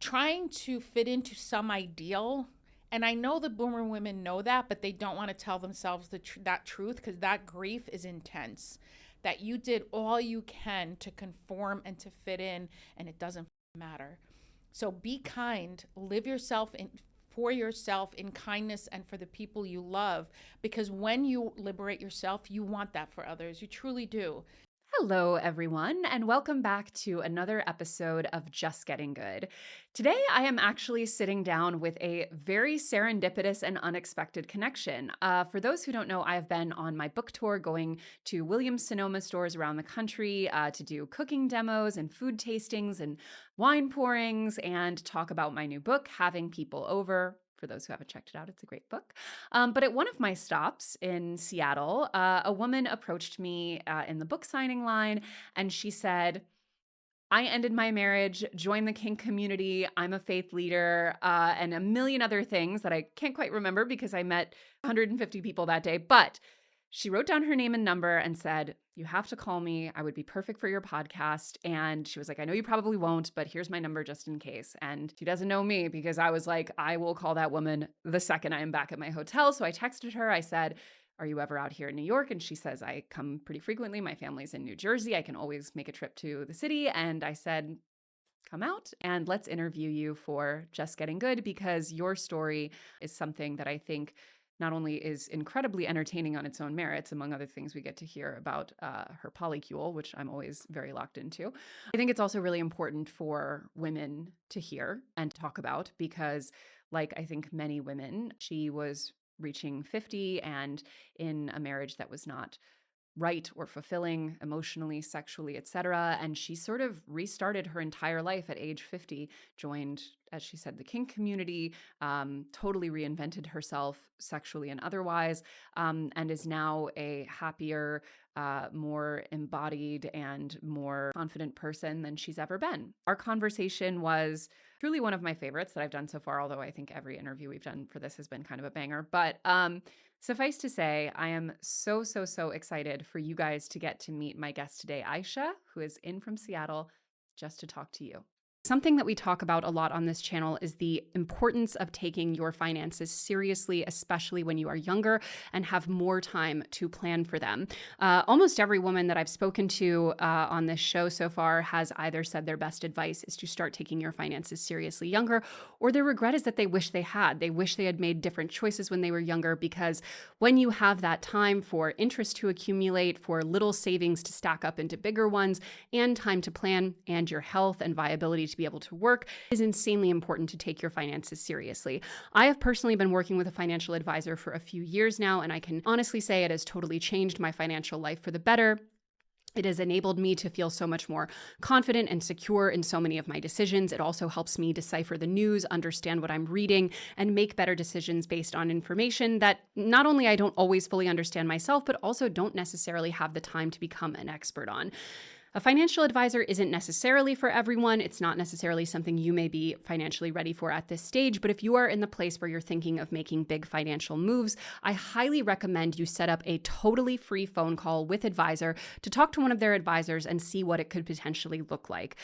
trying to fit into some ideal. And I know the boomer women know that, but they don't want to tell themselves that truth, because that grief is intense. That you did all you can to conform and to fit in, and it doesn't matter. So be kind, live for yourself in kindness and for the people you love, because when you liberate yourself, you want that for others. You truly do. Hello, everyone, and welcome back to another episode of Just Getting Good. Today, I am actually sitting down with a very serendipitous and unexpected connection. For those who don't know, I have been on my book tour going to Williams-Sonoma stores around the country to do cooking demos and food tastings and wine pourings and talk about my new book, Having People Over. For those who haven't checked it out, it's a great book. But at one of my stops in Seattle, a woman approached me in the book signing line, and she said, I ended my marriage, joined the kink community, I'm a faith leader, and a million other things that I can't quite remember because I met 150 people that day. But she wrote down her name and number and said, you have to call me. I would be perfect for your podcast. And she was like, I know you probably won't, but here's my number just in case. And she doesn't know me because I was like, I will call that woman the second I am back at my hotel. So I texted her. I said, are you ever out here in New York? And she says, I come pretty frequently. My family's in New Jersey. I can always make a trip to the city. And I said, come out and let's interview you for Just Getting Good, because your story is something that I think not only is incredibly entertaining on its own merits, among other things we get to hear about her Polycule, which I'm always very locked into. I think it's also really important for women to hear and talk about because, like I think many women, she was reaching 50 and in a marriage that was not right or fulfilling emotionally, sexually, etc. And she sort of restarted her entire life at age 50, joined, as she said, the kink community, totally reinvented herself sexually and otherwise, and is now a happier, more embodied and more confident person than she's ever been. Our conversation was truly one of my favorites that I've done so far, although I think every interview we've done for this has been kind of a banger. But suffice to say, I am so excited for you guys to get to meet my guest today, Aisha, who is in from Seattle just to talk to you. Something that we talk about a lot on this channel is the importance of taking your finances seriously, especially when you are younger and have more time to plan for them. Almost every woman that I've spoken to on this show so far has either said their best advice is to start taking your finances seriously younger, or their regret is that they wish they had. They wish they had made different choices when they were younger, because when you have that time for interest to accumulate, for little savings to stack up into bigger ones, and time to plan, and your health and viability to be able to work, it is insanely important to take your finances seriously. I have personally been working with a financial advisor for a few years now, and I can honestly say it has totally changed my financial life for the better. It has enabled me to feel so much more confident and secure in so many of my decisions. It also helps me decipher the news, understand what I'm reading, and make better decisions based on information that not only I don't always fully understand myself, but also don't necessarily have the time to become an expert on. A financial advisor isn't necessarily for everyone. It's not necessarily something you may be financially ready for at this stage, but if you are in the place where you're thinking of making big financial moves, I highly recommend you set up a totally free phone call with Advisor to talk to one of their advisors and see what it could potentially look like.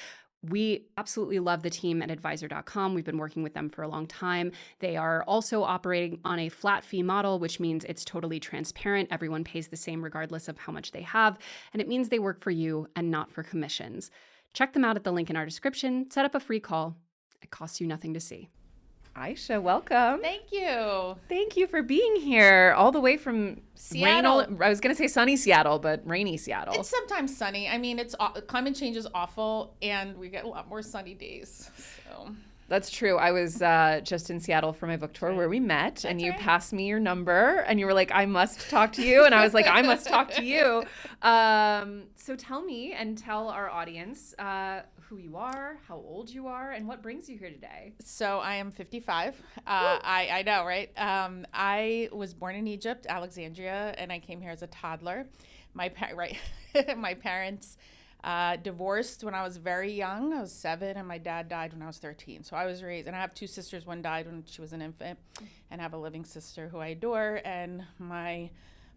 We absolutely love the team at advisor.com. We've been working with them for a long time. They are also operating on a flat fee model, which means it's totally transparent. Everyone pays the same regardless of how much they have. And it means they work for you and not for commissions. Check them out at the link in our description. Set up a free call. It costs you nothing to see. Aisha, welcome. Thank you. Thank you for being here all the way from Seattle. I was going to say sunny Seattle, but rainy Seattle. It's sometimes sunny. I mean, climate change is awful, and we get a lot more sunny days. So. That's true. I was just in Seattle for my book tour where we met, and you passed me your number, and you were like, I must talk to you. And I was like, I must talk to you. So tell me and tell our audience who you are, how old you are, and what brings you here today. So I am 55. I know, right? I was born in Egypt, Alexandria, and I came here as a toddler. My parents divorced when I was very young. I was 7, and my dad died when I was 13. So I was raised, and I have 2 sisters. One died when she was an infant, and I have a living sister who I adore. And my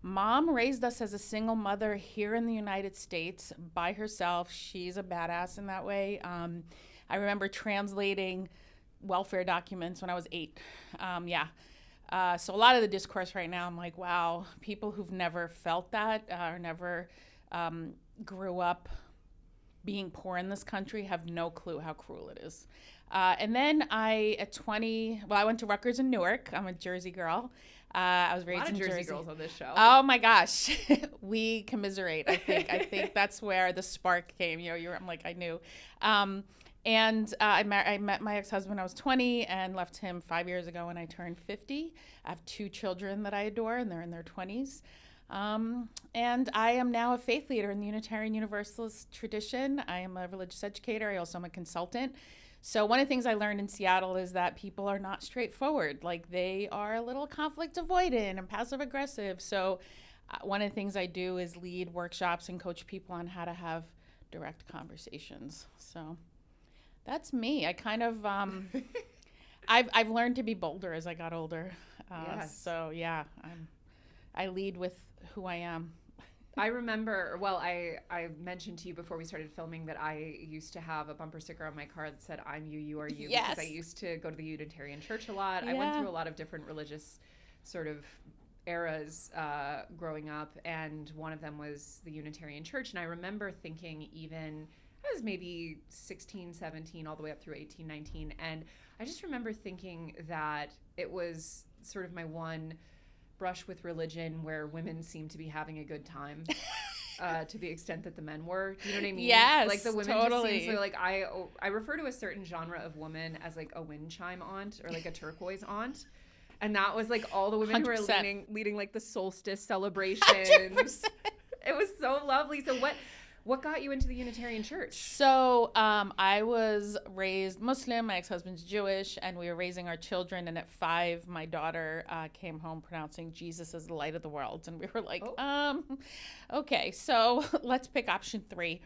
mom raised us as a single mother here in the United States by herself. She's a badass in that way. I remember translating welfare documents when I was 8. So a lot of the discourse right now, I'm like, wow, people who've never felt that or never grew up being poor in this country have no clue how cruel it is. And then at 20, I went to Rutgers in Newark. I'm a Jersey girl. I was raised in Jersey. A lot of Jersey girls on this show. Oh my gosh, we commiserate. I think that's where the spark came. I'm like, I knew. I met my ex-husband when I was 20 and left him 5 years ago when I turned 50. I have 2 children that I adore, and they're in their 20s. And I am now a faith leader in the Unitarian Universalist tradition. I am a religious educator. I also am a consultant. So one of the things I learned in Seattle is that people are not straightforward. Like, they are a little conflict avoidant and passive aggressive. So one of the things I do is lead workshops and coach people on how to have direct conversations. So that's me. I kind of, I've learned to be bolder as I got older. Yes. So yeah, I lead with who I am. I remember, I mentioned to you before we started filming that I used to have a bumper sticker on my car that said, "I'm you, you are you," Yes. because I used to go to the Unitarian church a lot. Yeah. I went through a lot of different religious sort of eras growing up, and one of them was the Unitarian church. And I remember thinking, even I was maybe 16, 17, all the way up through 18, 19. And I just remember thinking that it was sort of my one brush with religion where women seemed to be having a good time to the extent that the men were. Do you know what I mean? Yes, like the women totally. just seemed so, like, I refer to a certain genre of woman as like a wind chime aunt or like a turquoise aunt. And that was like all the women 100%. who were leading like the solstice celebrations. 100%. It was so lovely. So what got you into the Unitarian church? So I was raised Muslim. My ex-husband's Jewish, and we were raising our children. And at 5, my daughter came home pronouncing Jesus as the light of the world. And we were like, okay, so let's pick option 3.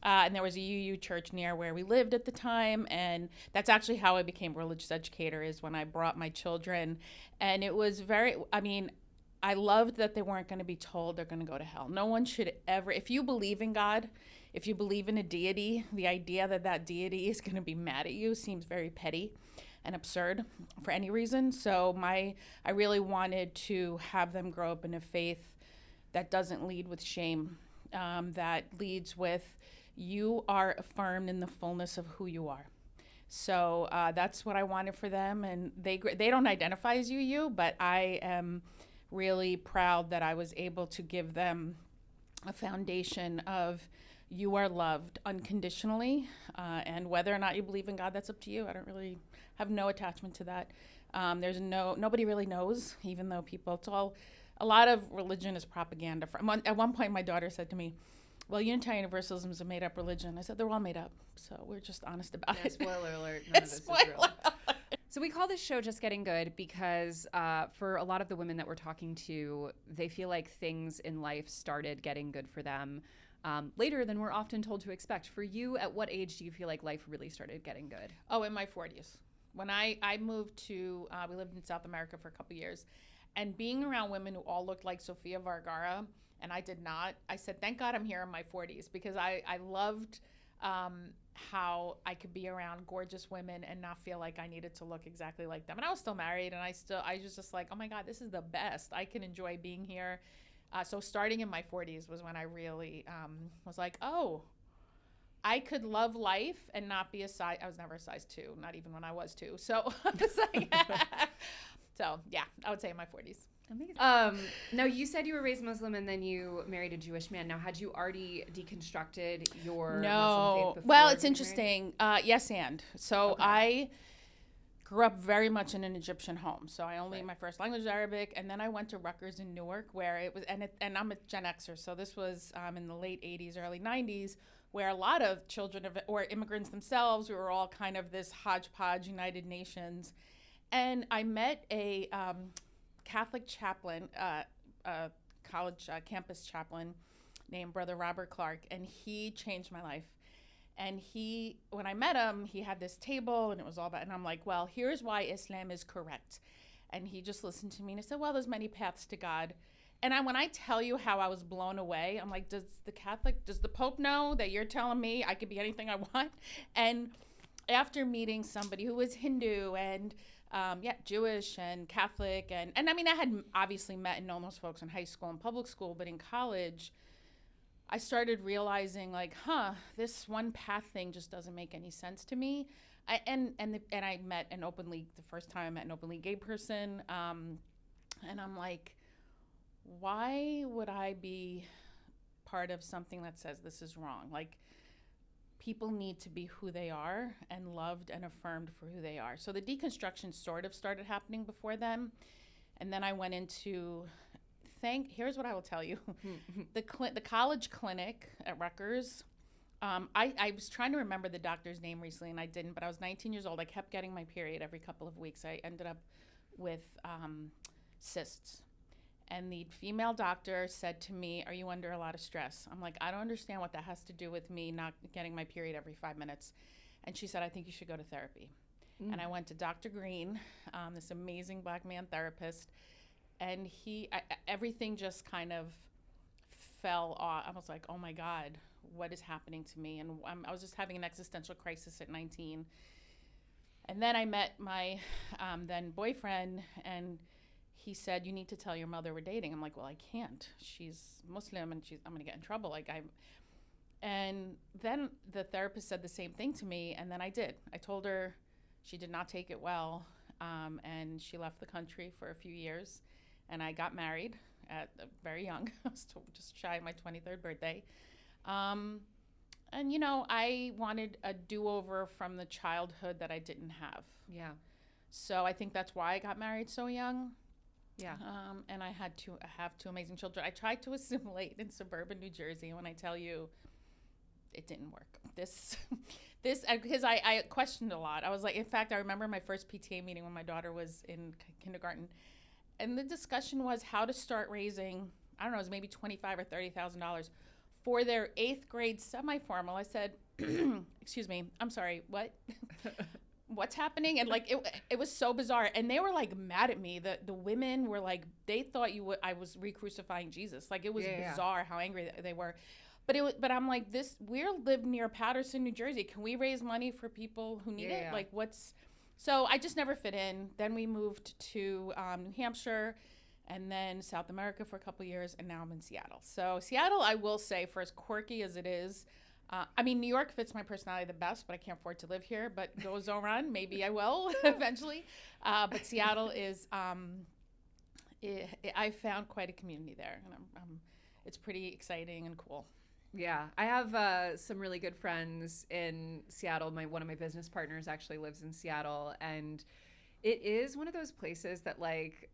And there was a UU church near where we lived at the time. And that's actually how I became a religious educator, is when I brought my children. And it was I loved that they weren't going to be told they're going to go to hell. No one should ever, if you believe in God, if you believe in a deity, the idea that deity is going to be mad at you seems very petty and absurd for any reason. So I really wanted to have them grow up in a faith that doesn't lead with shame, that leads with, you are affirmed in the fullness of who you are. So that's what I wanted for them. And they don't identify as UU, but I am really proud that I was able to give them a foundation of, you are loved unconditionally, and whether or not you believe in God, that's up to you. I don't really have no attachment to that. Nobody really knows, even though a lot of religion is propaganda. At one point, my daughter said to me, well, Unitarian Universalism is a made-up religion. I said, they're all made up, so we're just honest about it. Spoiler alert, none of this is real. So we call this show Just Getting Good because for a lot of the women that we're talking to, they feel like things in life started getting good for them later than we're often told to expect. For you, at what age do you feel like life really started getting good? Oh, in my 40s. When I moved to, we lived in South America for a couple years, and being around women who all looked like Sofia Vergara, and I did not, I said, thank God I'm here in my 40s, because I loved how I could be around gorgeous women and not feel like I needed to look exactly like them. And I was still married, and I was just like, oh my God, this is the best. I can enjoy being here. So starting in my 40s was when I really was like, oh, I could love life and not be I was never a size 2, not even when I was 2. So I was like, so yeah, I would say in my 40s. Amazing. Now, you said you were raised Muslim and then you married a Jewish man. Now, had you already deconstructed your Muslim faith before? Well, it's interesting. Yes, and. So Okay. I grew up very much in an Egyptian home. So my first language is Arabic, and then I went to Rutgers in Newark, where it was, and I'm a Gen Xer, so this was in the late 80s, early 90s, where a lot of children or immigrants themselves, we were all kind of this hodgepodge United Nations. And I met a Catholic chaplain, college campus chaplain named Brother Robert Clark, and he changed my life. And when I met him, he had this table, and it was all about, and I'm like, well, here's why Islam is correct. And he just listened to me, and he said, well, there's many paths to God. And when I tell you how I was blown away, I'm like, does the Pope know that you're telling me I could be anything I want? And after meeting somebody who was Hindu and Jewish and Catholic, and I mean, I had obviously met and known those folks in high school and public school, but in college, I started realizing like, this one path thing just doesn't make any sense to me. And I met the first time I met an openly gay person, and I'm like, why would I be part of something that says this is wrong? Like, people need to be who they are and loved and affirmed for who they are. So the deconstruction sort of started happening before then. And then I went into, here's what I will tell you. The college clinic at Rutgers, I was trying to remember the doctor's name recently and I didn't, but I was 19 years old. I kept getting my period every couple of weeks. I ended up with cysts. And the female doctor said to me, "Are you under a lot of stress?" I'm like, I don't understand what that has to do with me not getting my period every 5 minutes. And she said, "I think you should go to therapy." And I went to Dr. Green, this amazing Black man therapist. And everything just kind of fell off. I was like, oh my God, what is happening to me? And I was just having an existential crisis at 19. And then I met my then boyfriend, and he said, "You need to tell your mother we're dating." I'm like, well, I can't. She's Muslim, and I'm going to get in trouble. And then the therapist said the same thing to me, and then I did. I told her. She did not take it well, and she left the country for a few years, and I got married at very young. I was just shy of my 23rd birthday. And, I wanted a do-over from the childhood that I didn't have. Yeah. So I think that's why I got married so young. Yeah. And I have two amazing children. I tried to assimilate in suburban New Jersey, and when I tell you, it didn't work. Because I questioned a lot. I was like, in fact, I remember my first PTA meeting when my daughter was in kindergarten, and the discussion was how to start raising, I don't know, it was maybe $25,000 or $30,000 for their 8th grade semi-formal. I said, excuse me, I'm sorry, what? What's happening? And like it was so bizarre, and they were like mad at me. The women were like, they thought I was re-crucifying Jesus. Like, it was bizarre how angry they were. But I'm like, we live near Paterson, New Jersey. Can we raise money for people who need it? Like, so I just never fit in. Then we moved to New Hampshire, and then South America for a couple of years, and now I'm in Seattle. So Seattle, I will say, for as quirky as it is, New York fits my personality the best, but I can't afford to live here. But goes on, maybe I will eventually. But Seattle is, I found quite a community there, and it's pretty exciting and cool. Yeah, I have some really good friends in Seattle. One of my business partners actually lives in Seattle, and it is one of those places that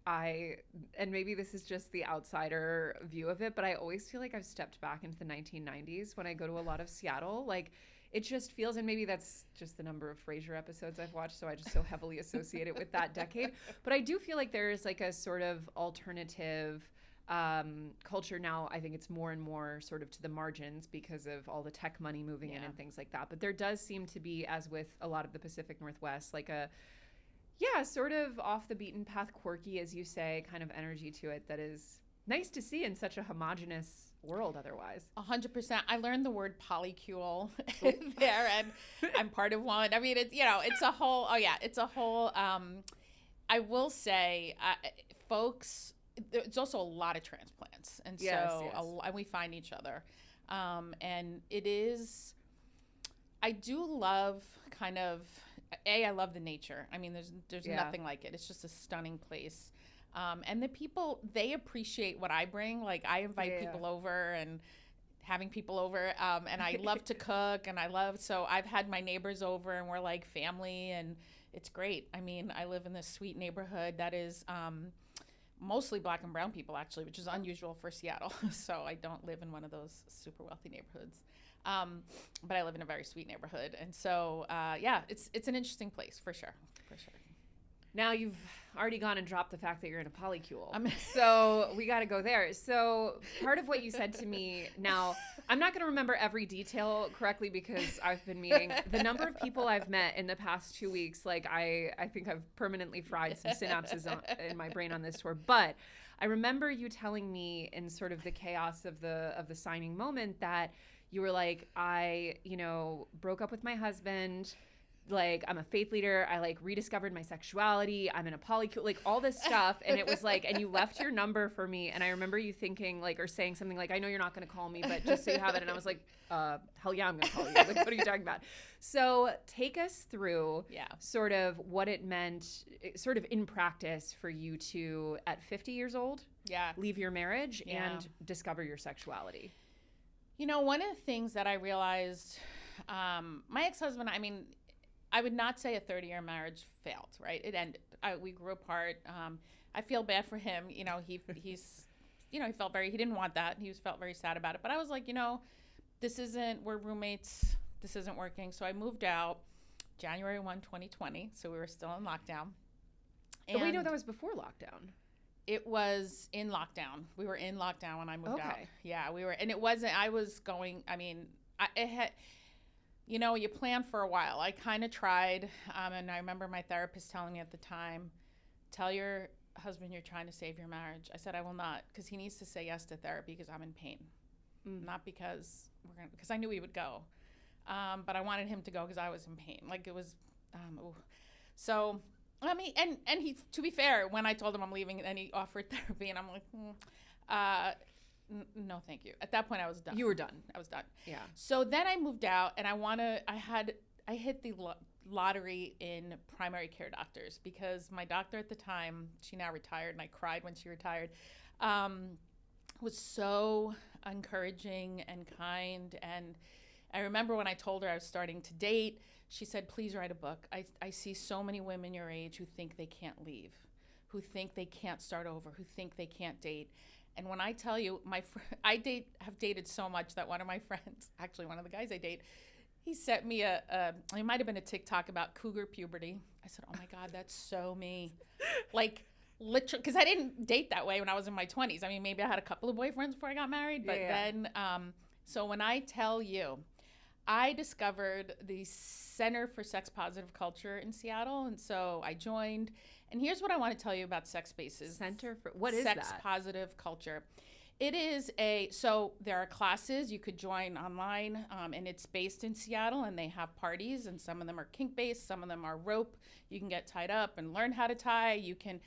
and maybe this is just the outsider view of it, but I always feel like I've stepped back into the 1990s when I go to a lot of Seattle. Like, it just feels, and maybe that's just the number of Frasier episodes I've watched, so I just so heavily associate it with that decade. But I do feel like there is like a sort of alternative culture now. I think it's more and more sort of to the margins because of all the tech money moving in and things like that. But there does seem to be, as with a lot of the Pacific Northwest, like sort of off the beaten path, quirky, as you say, kind of energy to it that is nice to see in such a homogenous world otherwise. 100%. I learned the word Polycule there, and I'm part of one. I mean, it's a whole, I will say, folks, it's also a lot of transplants. And and we find each other. And it is, I do love kind of, I love the nature. I mean, there's nothing like it. It's just a stunning place. And the people, they appreciate what I bring. Like, I invite people over, and having people over, and I love to cook, and so I've had my neighbors over, and we're like family, and it's great. I mean, I live in this sweet neighborhood that is mostly Black and brown people, actually, which is unusual for Seattle. So I don't live in one of those super wealthy neighborhoods. But I live in a very sweet neighborhood. And so, it's an interesting place for sure. Now you've already gone and dropped the fact that you're in a polycule. So we got to go there. So part of what you said to me, now I'm not going to remember every detail correctly because I've been meeting the number of people I've met in the past 2 weeks. Like, I think I've permanently fried some synapses in my brain on this tour. But I remember you telling me in sort of the chaos of the signing moment that you were like, I broke up with my husband. like, I'm a faith leader. I like rediscovered my sexuality. I'm in a polycule, like all this stuff. And it was like, and you left your number for me. And I remember you thinking like, or saying something like, I know you're not going to call me, but just so you have it. And I was like, hell yeah, I'm going to call you. Like, what are you talking about? So take us through sort of what it meant sort of in practice for you to, at 50 years old, leave your marriage and discover your sexuality. You know, one of the things that I realized, my ex-husband, I mean, I would not say a 30-year marriage failed, right? It ended. We grew apart. I feel bad for him. You know, he's, you know, he didn't want that. He felt very sad about it. But I was like, you know, we're roommates. This isn't working. So I moved out January 1, 2020. So we were still in lockdown. And wait, no, that was before lockdown. It was in lockdown. We were in lockdown when I moved out. Yeah, we were. And it wasn't, I was going, I mean, it had, you know, you plan for a while. I kind of tried, and I remember my therapist telling me at the time, tell your husband you're trying to save your marriage. I said, I will not, because he needs to say yes to therapy because I'm in pain, not because because I knew he would go, but I wanted him to go because I was in pain. Like it was, so I mean, and he, to be fair, when I told him I'm leaving, and he offered therapy, and I'm like, no, thank you. At that point, I was done. You were done. I was done. Yeah. So then I moved out, and I hit the lottery in primary care doctors because my doctor at the time, she now retired, and I cried when she retired, was so encouraging and kind. And I remember when I told her I was starting to date, she said, please write a book. I see so many women your age who think they can't leave, who think they can't start over, who think they can't date. And when I tell you, have dated so much that one of my friends, actually one of the guys I date, he sent me it might have been a TikTok about Cougar Puberty. I said, oh my God, that's so me. Like, literally, because I didn't date that way when I was in my 20s. I mean, maybe I had a couple of boyfriends before I got married, but then, so when I tell you, I discovered the Center for Sex Positive Culture in Seattle, and so I joined. And here's what I want to tell you about sex spaces. Center for, what is that? Sex Positive Culture. It is so there are classes you could join online, and it's based in Seattle, and they have parties, and some of them are kink-based, some of them are rope. You can get tied up and learn how to tie. You can,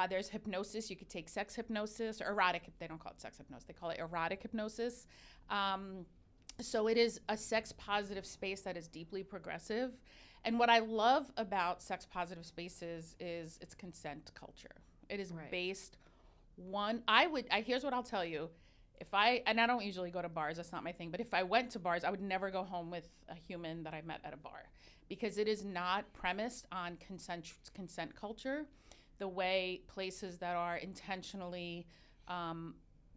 there's hypnosis. You could take sex hypnosis, or erotic, they don't call it sex hypnosis, they call it erotic hypnosis. So it is a sex positive space that is deeply progressive. And what I love about sex positive spaces is it's consent culture. It is based here's what I'll tell you. And I don't usually go to bars, that's not my thing, but if I went to bars, I would never go home with a human that I met at a bar because it is not premised on consent culture the way places that are intentionally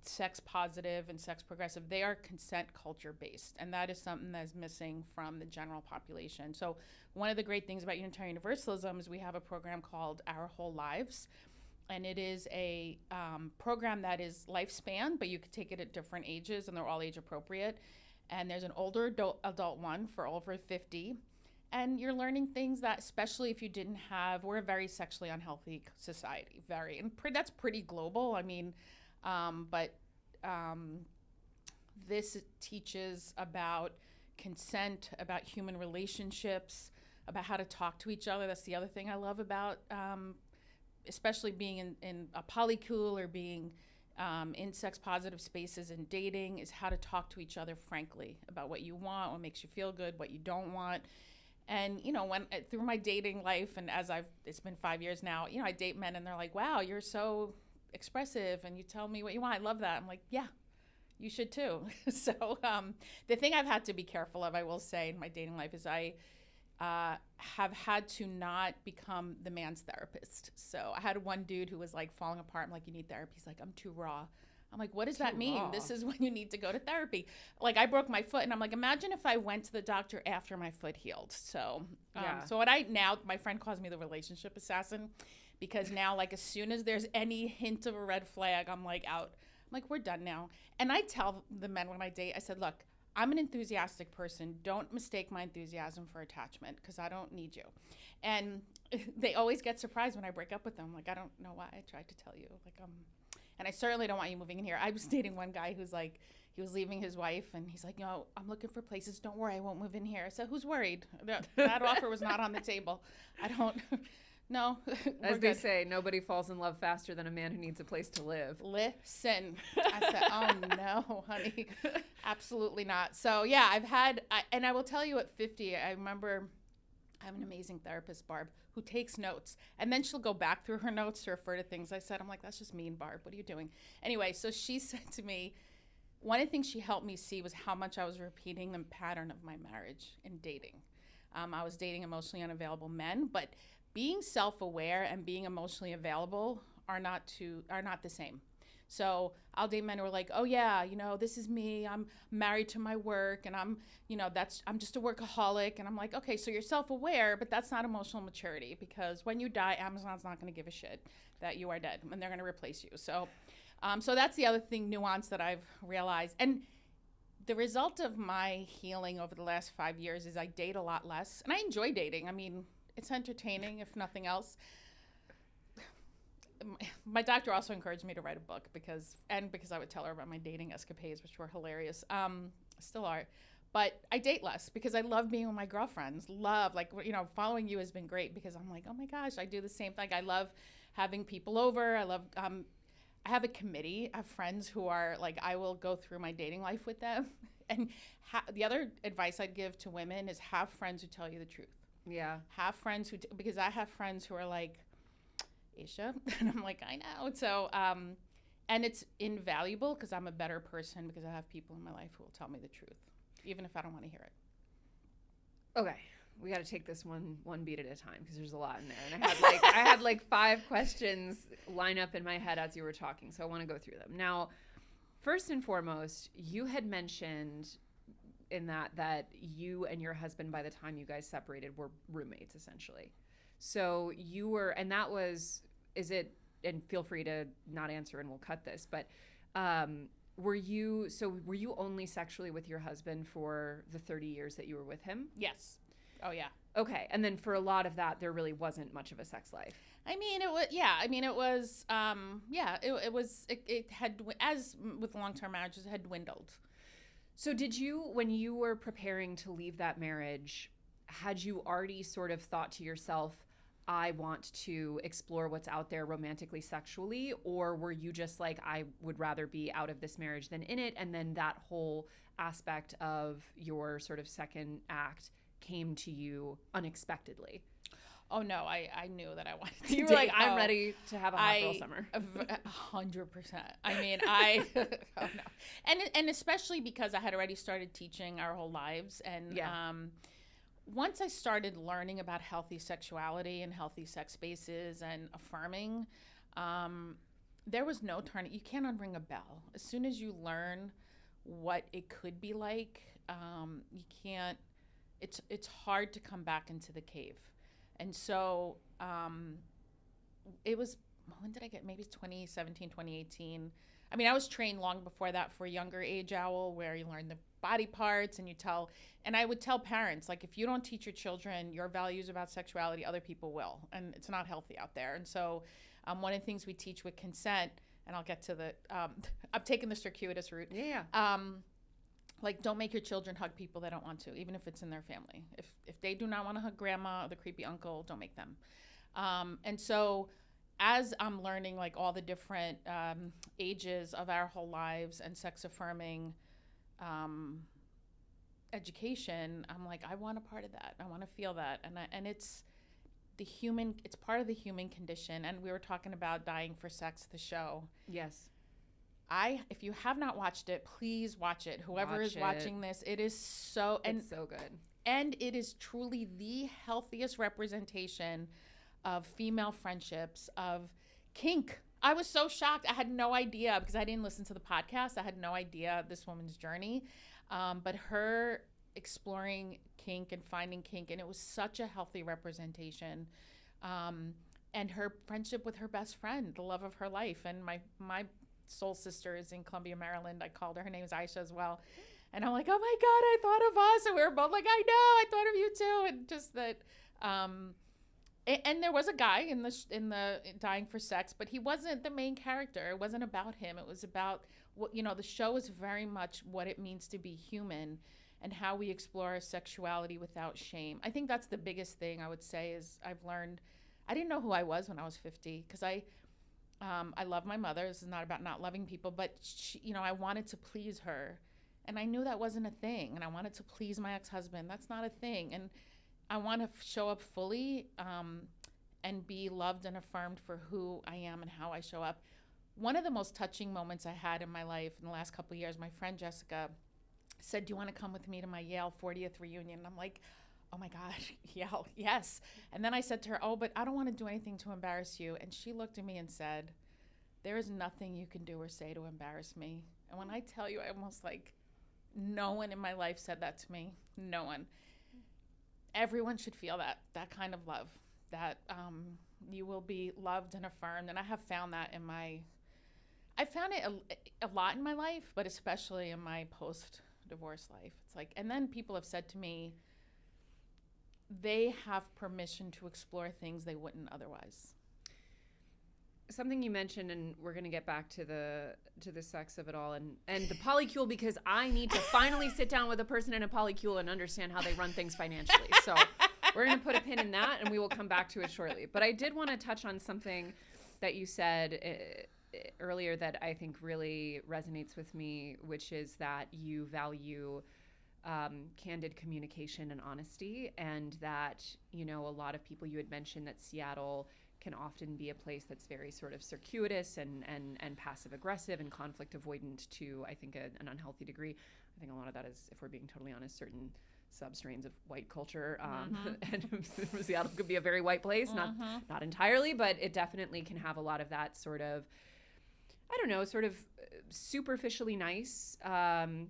sex positive and sex progressive, they are consent culture based, and that is something that is missing from the general population. So one of the great things about Unitarian Universalism is we have a program called Our Whole Lives, and it is a program that is lifespan, but you could take it at different ages, and they're all age appropriate. And there's an older adult one for over 50, and you're learning things that, especially if you didn't have, we're a very sexually unhealthy society, that's pretty global. I mean, this teaches about consent, about human relationships, about how to talk to each other. That's the other thing I love about, especially being in a polycule or being in sex positive spaces and dating, is how to talk to each other frankly about what you want, what makes you feel good, what you don't want. And, you know, when through my dating life, and it's been 5 years now, you know, I date men and they're like, wow, you're so expressive and you tell me what you want. I love that. I'm like, yeah, you should too. So the thing I've had to be careful of, I will say, in my dating life is I have had to not become the man's therapist. So I had one dude who was like falling apart. I'm like, you need therapy. He's like, I'm too raw. I'm like, what does that mean? Raw. This is when you need to go to therapy. Like, I broke my foot, and I'm like, imagine if I went to the doctor after my foot healed. So, so my friend calls me the relationship assassin, because now, like, as soon as there's any hint of a red flag, I'm like out. I'm like, we're done now. And I tell the men when I date, I said, look, I'm an enthusiastic person. Don't mistake my enthusiasm for attachment, because I don't need you. And they always get surprised when I break up with them. Like, I don't know why I tried to tell you. Like, and I certainly don't want you moving in here. I was dating one guy who's like, he was leaving his wife, and he's like, no, I'm looking for places. Don't worry, I won't move in here. I said, who's worried? That offer was not on the table. I don't, no. As they say, nobody falls in love faster than a man who needs a place to live. Listen. I said, oh no, honey, absolutely not. So yeah, I've had, and I will tell you at 50, I remember I have an amazing therapist, Barb, who takes notes. And then she'll go back through her notes to refer to things I said. I'm like, that's just mean, Barb. What are you doing? Anyway, so she said to me, one of the things she helped me see was how much I was repeating the pattern of my marriage in dating. I was dating emotionally unavailable men, but being self-aware and being emotionally available are not the same. So I'll date men who are like, oh yeah, this is me. I'm married to my work, and I'm just a workaholic. And I'm like, okay, so you're self-aware, but that's not emotional maturity, because when you die, Amazon's not going to give a shit that you are dead, and they're going to replace you. So that's the other nuance that I've realized. And the result of my healing over the last 5 years is I date a lot less, and I enjoy dating. I mean, it's entertaining, if nothing else. My doctor also encouraged me to write a book because I would tell her about my dating escapades, which were hilarious. Still are. But I date less because I love being with my girlfriends. Following you has been great because I'm like, oh my gosh, I do the same thing. I love having people over. I love, I have a committee. I have friends who are like, I will go through my dating life with them. And the other advice I'd give to women is have friends who tell you the truth. Yeah. Have friends because I have friends who are like, Aisha, and I'm like, I know. So, and it's invaluable because I'm a better person because I have people in my life who will tell me the truth, even if I don't want to hear it. Okay, we got to take this one beat at a time because there's a lot in there, and I had like 5 questions line up in my head as you were talking, so I want to go through them. Now, first and foremost, you had mentioned in that you and your husband, by the time you guys separated, were roommates essentially. So you were, and that was, and feel free to not answer and we'll cut this, but were you only sexually with your husband for the 30 years that you were with him? Yes. Oh, yeah. Okay. And then for a lot of that, there really wasn't much of a sex life. I mean, it was, yeah. I mean, it was, it had, as with long-term marriages, it had dwindled. So did you, when you were preparing to leave that marriage, had you already sort of thought to yourself, I want to explore what's out there romantically, sexually, or were you just like, I would rather be out of this marriage than in it, and then that whole aspect of your sort of second act came to you unexpectedly? Oh no, I knew that I wanted to. You were like, I'm ready to have a hot girl summer. 100%. I mean, oh no, and especially because I had already started teaching our whole lives, and once I started learning about healthy sexuality and healthy sex spaces and affirming, there was no turning. You can't unring a bell. As soon as you learn what it could be like, you can't. It's hard to come back into the cave. And so it was, when did I get, maybe 2017, 2018. I mean, I was trained long before that for a younger age owl, where you learn the body parts and I would tell parents, like, if you don't teach your children your values about sexuality, other people will. And it's not healthy out there. And so one of the things we teach with consent, and I'll get to the, I'm taking the circuitous route. Yeah. Like, don't make your children hug people they don't want to, even if it's in their family. If they do not want to hug grandma or the creepy uncle, don't make them. And so as I'm learning, like, all the different ages of our whole lives and sex affirming education, I'm like, I want a part of that. I want to feel that. And it's part of the human condition. And we were talking about Dying for Sex, the show. Yes. If you have not watched it, please watch it. Whoever is watching this, it's so good. And it is truly the healthiest representation of female friendships, of kink. I was so shocked. I had no idea, because I didn't listen to the podcast. I had no idea this woman's journey. But her exploring kink and finding kink, and it was such a healthy representation. And her friendship with her best friend, the love of her life. And my soul sister is in Columbia, Maryland. I called her. Her name is Aisha as well. And I'm like, oh my God, I thought of us. And we were both like, I know, I thought of you too. And just that, And there was a guy in the Dying for Sex, but he wasn't the main character. It wasn't about him. It was about what, the show is very much what it means to be human and how we explore our sexuality without shame. I think that's the biggest thing I would say is I've learned. I didn't know who I was when I was 50 because I love my mother. This is not about not loving people, but I wanted to please her, and I knew that wasn't a thing. And I wanted to please my ex-husband. That's not a thing. And I want to show up fully and be loved and affirmed for who I am and how I show up. One of the most touching moments I had in my life in the last couple of years, my friend Jessica said, "Do you want to come with me to my Yale 40th reunion?" And I'm like, oh my gosh, Yale, yes. And then I said to her, "Oh, but I don't want to do anything to embarrass you." And she looked at me and said, "There is nothing you can do or say to embarrass me." And when I tell you, I almost no one in my life said that to me. No one. Everyone should feel that kind of love, that you will be loved and affirmed. And I have found that I found it a lot in my life, but especially in my post-divorce life. It's and then people have said to me, they have permission to explore things they wouldn't otherwise. Something you mentioned, and we're going to get back to the sex of it all and the Polycule, because I need to finally sit down with a person in a Polycule and understand how they run things financially. So we're going to put a pin in that, and we will come back to it shortly. But I did want to touch on something that you said earlier that I think really resonates with me, which is that you value candid communication and honesty, and that, a lot of people, you had mentioned that Seattle can often be a place that's very sort of circuitous and passive aggressive and conflict avoidant to, I think, an unhealthy degree. I think a lot of that is, if we're being totally honest, certain substrains of white culture. And Seattle could be a very white place, not entirely, but it definitely can have a lot of that sort of, I don't know, sort of superficially nice. And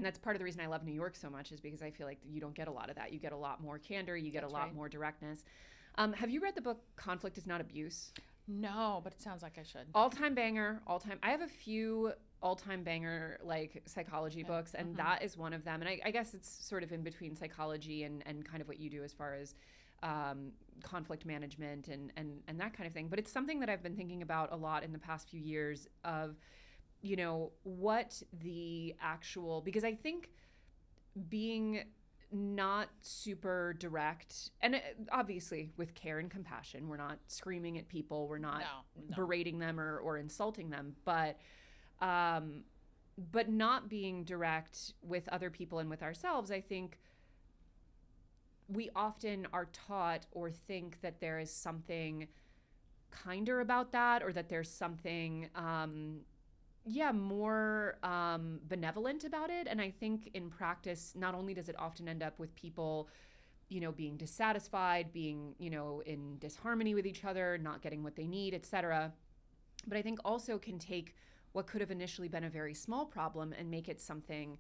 that's part of the reason I love New York so much, is because I feel like you don't get a lot of that. You get a lot more candor. You get a lot more directness. Have you read the book Conflict is Not Abuse? No, but it sounds like I should. All-time banger, all-time. I have a few all-time banger psychology books, and that is one of them. And I guess it's sort of in between psychology and kind of what you do as far as conflict management and that kind of thing. But it's something that I've been thinking about a lot in the past few years of, what the actual, because I think being not super direct, and obviously with care and compassion, we're not screaming at people, we're not berating them or insulting them, but not being direct with other people and with ourselves, I think we often are taught or think that there is something kinder about that, or that there's something more benevolent about it. And I think in practice, not only does it often end up with people, being dissatisfied, being, in disharmony with each other, not getting what they need, etc., but I think also can take what could have initially been a very small problem and make it something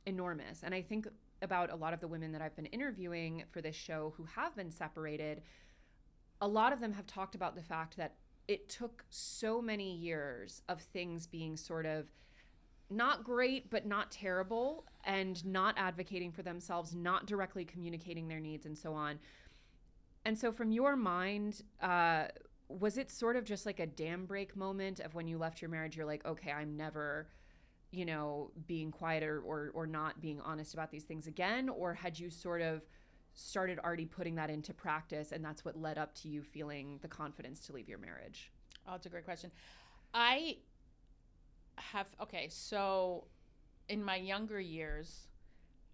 enormous. And I think about a lot of the women that I've been interviewing for this show who have been separated, a lot of them have talked about the fact that it took so many years of things being sort of not great, but not terrible, and not advocating for themselves, not directly communicating their needs, and so on. And so from your mind, was it sort of just like a dam break moment of when you left your marriage, you're like, okay, I'm never, being quiet or not being honest about these things again? Or had you sort of started already putting that into practice, and that's what led up to you feeling the confidence to leave your marriage? Oh, it's a great question. So in my younger years,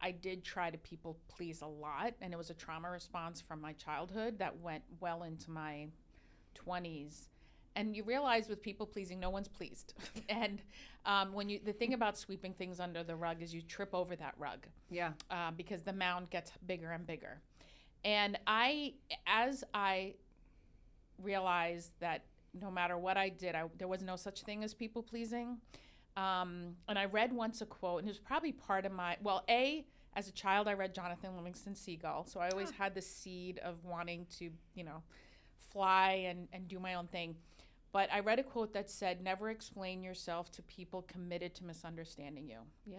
I did try to people please a lot, and it was a trauma response from my childhood that went well into my 20s. And you realize with people pleasing, no one's pleased. And the thing about sweeping things under the rug is you trip over that rug. Yeah. Because the mound gets bigger and bigger. And as I realized that no matter what I did, there was no such thing as people pleasing. And I read once a quote, and it was probably part of as a child, I read Jonathan Livingston Seagull. So I always had the seed of wanting to, fly and do my own thing. But I read a quote that said, never explain yourself to people committed to misunderstanding you. Yeah.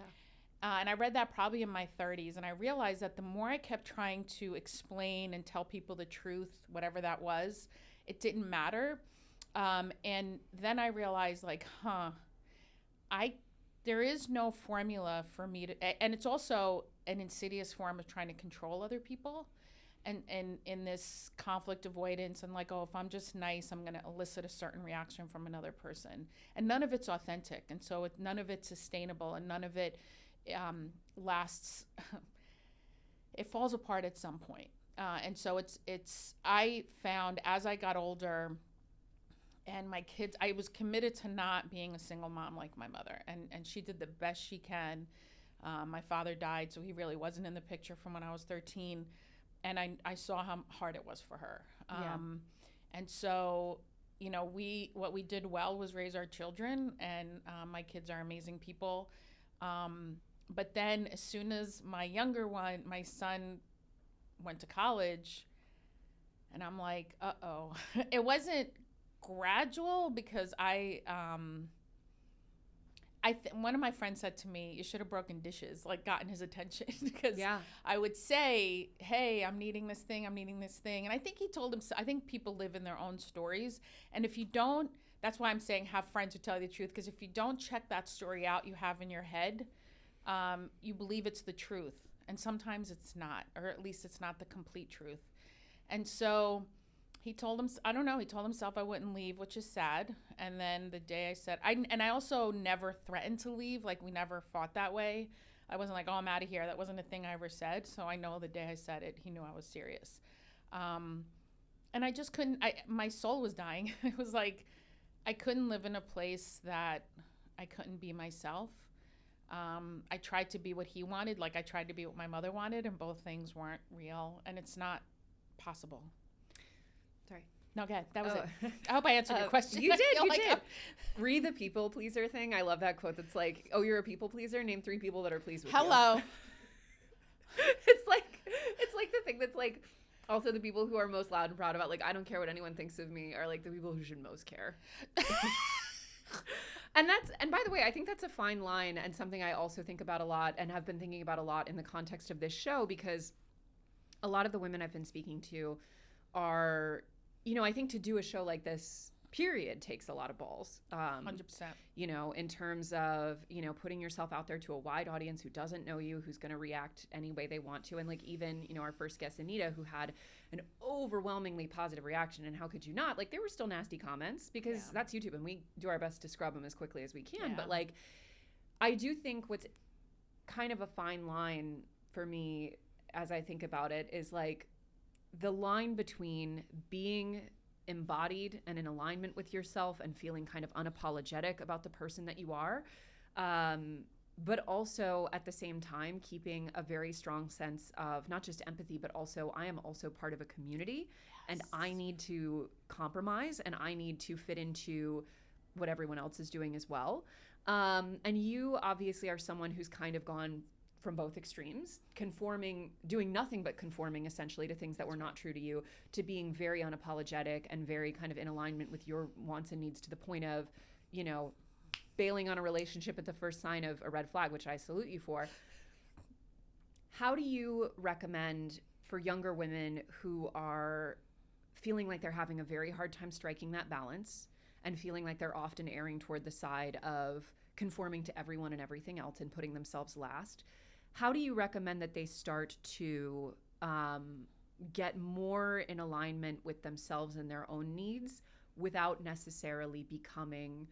And I read that probably in my 30s. And I realized that the more I kept trying to explain and tell people the truth, whatever that was, it didn't matter. And then I realized, like, there is no formula for me to, and it's also an insidious form of trying to control other people. And in this conflict avoidance and like, oh, if I'm just nice, I'm going to elicit a certain reaction from another person. And none of it's authentic. And so none of it's sustainable, and none of it lasts. It falls apart at some point. And so I found as I got older and my kids, I was committed to not being a single mom like my mother. And she did the best she can. My father died, so he really wasn't in the picture from when I was 13. And I saw how hard it was for her. And so, what we did well was raise our children, and my kids are amazing people. But then as soon as my younger one, my son, went to college, and I'm like, uh-oh. It wasn't gradual because one of my friends said to me, you should have broken dishes, like gotten his attention, because I would say, hey, I'm needing this thing. And I think he told him, I think people live in their own stories. And if you don't, that's why I'm saying have friends who tell you the truth. Because if you don't check that story out you have in your head, you believe it's the truth. And sometimes it's not, or at least it's not the complete truth. And so he told himself I wouldn't leave, which is sad. And then the day I said, I also never threatened to leave. Like, we never fought that way. I wasn't like, oh, I'm out of here. That wasn't a thing I ever said. So I know the day I said it, he knew I was serious. And I just couldn't, my soul was dying. It was like, I couldn't live in a place that I couldn't be myself. I tried to be what he wanted. Like, I tried to be what my mother wanted, and both things weren't real. And it's not possible. Sorry. No, go ahead. That was it. I hope I answered your question. You did. You did. Read the people pleaser thing. I love that quote. That's like, oh, you're a people pleaser? Name 3 people that are pleased with you. Hello. It's like the thing that's like, also the people who are most loud and proud about, like, I don't care what anyone thinks of me, are like the people who should most care. And by the way, I think that's a fine line, and something I also think about a lot and have been thinking about a lot in the context of this show, because a lot of the women I've been speaking to are, I think to do a show like this, period, takes a lot of balls. 100%. In terms of, putting yourself out there to a wide audience who doesn't know you, who's going to react any way they want to. And like, even, our first guest, Anita, who had an overwhelmingly positive reaction, and how could you not? Like, there were still nasty comments, because that's YouTube, and we do our best to scrub them as quickly as we can. But like, I do think what's kind of a fine line for me as I think about it is like the line between being embodied and in alignment with yourself and feeling kind of unapologetic about the person that you are, but also at the same time keeping a very strong sense of not just empathy, but also I am also part of a community, and I need to compromise, and I need to fit into what everyone else is doing as well. And you obviously are someone who's kind of gone from both extremes, doing nothing but conforming essentially to things that were not true to you, to being very unapologetic and very kind of in alignment with your wants and needs, to the point of, bailing on a relationship at the first sign of a red flag, which I salute you for. How do you recommend for younger women who are feeling like they're having a very hard time striking that balance, and feeling like they're often erring toward the side of conforming to everyone and everything else and putting themselves last? How do you recommend that they start to get more in alignment with themselves and their own needs without necessarily becoming,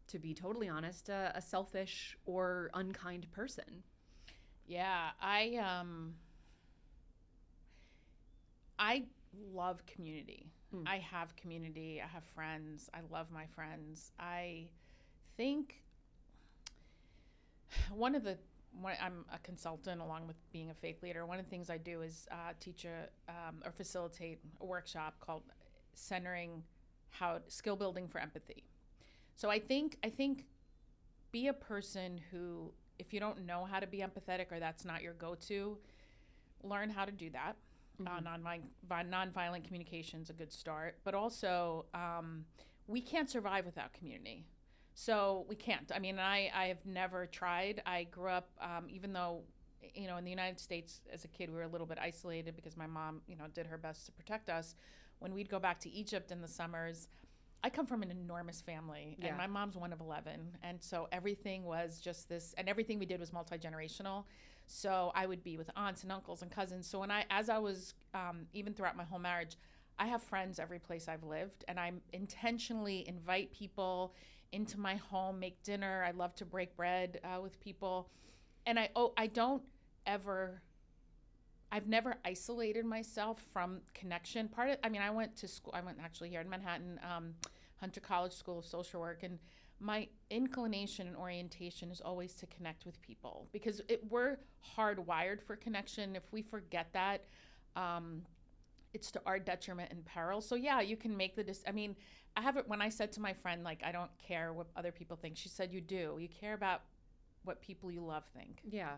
to be totally honest, a selfish or unkind person? Yeah, I love community. I have community. I have friends. I love my friends. I think I'm a consultant along with being a faith leader. One of the things I do is teach or facilitate a workshop called Centering Skill Building for Empathy. So I think be a person who, if you don't know how to be empathetic, or that's not your go-to, learn how to do that. Nonviolent communication is a good start. But also, we can't survive without community. So we can't. I mean, I have never tried. I grew up, even though, in the United States as a kid, we were a little bit isolated because my mom, did her best to protect us. When we'd go back to Egypt in the summers, I come from an enormous family, and my mom's one of 11. And so everything was just this, and everything we did was multi-generational. So I would be with aunts and uncles and cousins. So as I was, even throughout my whole marriage, I have friends every place I've lived, and I intentionally invite people into my home, make dinner. I love to break bread with people. And I've never isolated myself from connection. I went to school, I went actually here in Manhattan, Hunter College School of Social Work, and my inclination and orientation is always to connect with people because we're hardwired for connection. If we forget that, it's to our detriment and peril. So yeah, you can make I have it when I said to my friend, like, I don't care what other people think. She said, you do. You care about what people you love think. Yeah.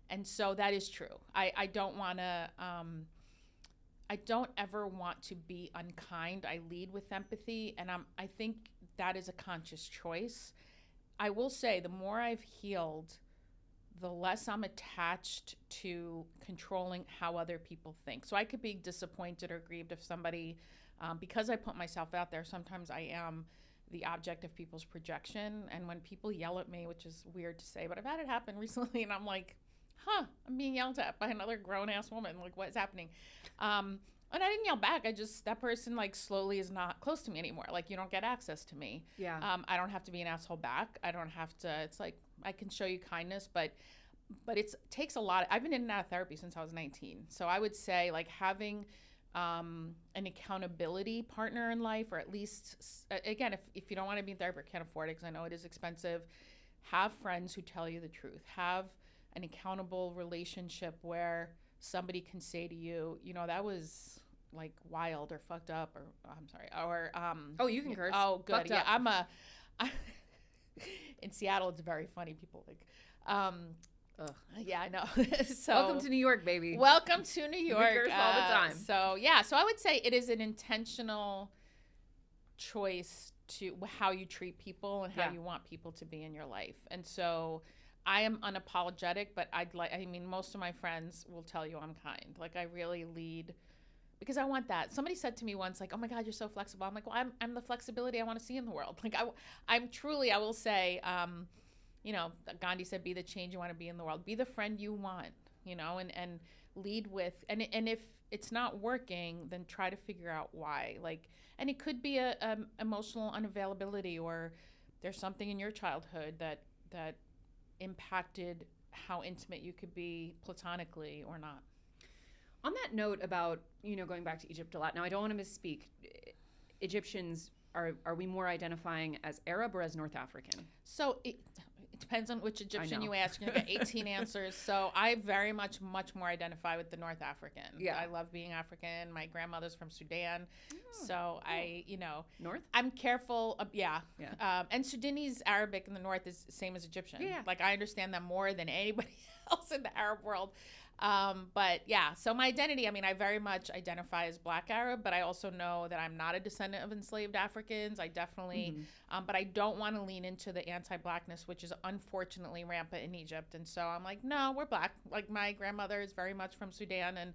And so that is true. I don't want to, I don't ever want to be unkind. I lead with empathy. And I think that is a conscious choice. I will say the more I've healed, the less I'm attached to controlling how other people think. So I could be disappointed or grieved if somebody, because I put myself out there, sometimes I am the object of people's projection. And when people yell at me, which is weird to say, but I've had it happen recently, and I'm like, I'm being yelled at by another grown-ass woman. Like, what is happening? And I didn't yell back. That person, like, slowly is not close to me anymore. Like, you don't get access to me. Yeah. I don't have to be an asshole back. I don't have to. It's like, I can show you kindness, but it takes a lot. I've been in and out of therapy since I was 19. So I would say, like, having an accountability partner in life, or at least, again, if you don't want to be in therapy or can't afford it, because I know it is expensive, have friends who tell you the truth. Have an accountable relationship where somebody can say to you, that was like wild or fucked up, or I'm sorry, or oh, you can curse. Oh, good. Fucked Yeah, up. In Seattle, it's very funny. People think, yeah, I know. So welcome to New York, baby. Welcome to New York. We curse all the time. So I would say it is an intentional choice to how you treat people and how you want people to be in your life. And so I am unapologetic, but most of my friends will tell you I'm kind. Like, I really lead because I want that. Somebody said to me once, like, oh my God, you're so flexible. I'm like, well, I'm the flexibility I want to see in the world. Like, I'm truly, I will say, Gandhi said, be the change you want to be in the world. Be the friend you want, and lead with, and if it's not working, then try to figure out why. Like, and it could be a emotional unavailability, or there's something in your childhood that impacted how intimate you could be platonically or not. On that note about, going back to Egypt a lot, now I don't want to misspeak. Egyptians, are we more identifying as Arab or as North African? So it depends on which Egyptian you ask. You're going to get 18 answers. So I very much more identify with the North African. Yeah. I love being African. My grandmother's from Sudan. So I, North? I'm careful. And Sudanese Arabic in the North is the same as Egyptian. Yeah. Like, I understand them more than anybody else in the Arab world. But yeah, so my identity, I very much identify as Black Arab, but I also know that I'm not a descendant of enslaved Africans. I definitely, but I don't want to lean into the anti-Blackness, which is unfortunately rampant in Egypt. And so I'm like, no, we're Black. Like, my grandmother is very much from Sudan, and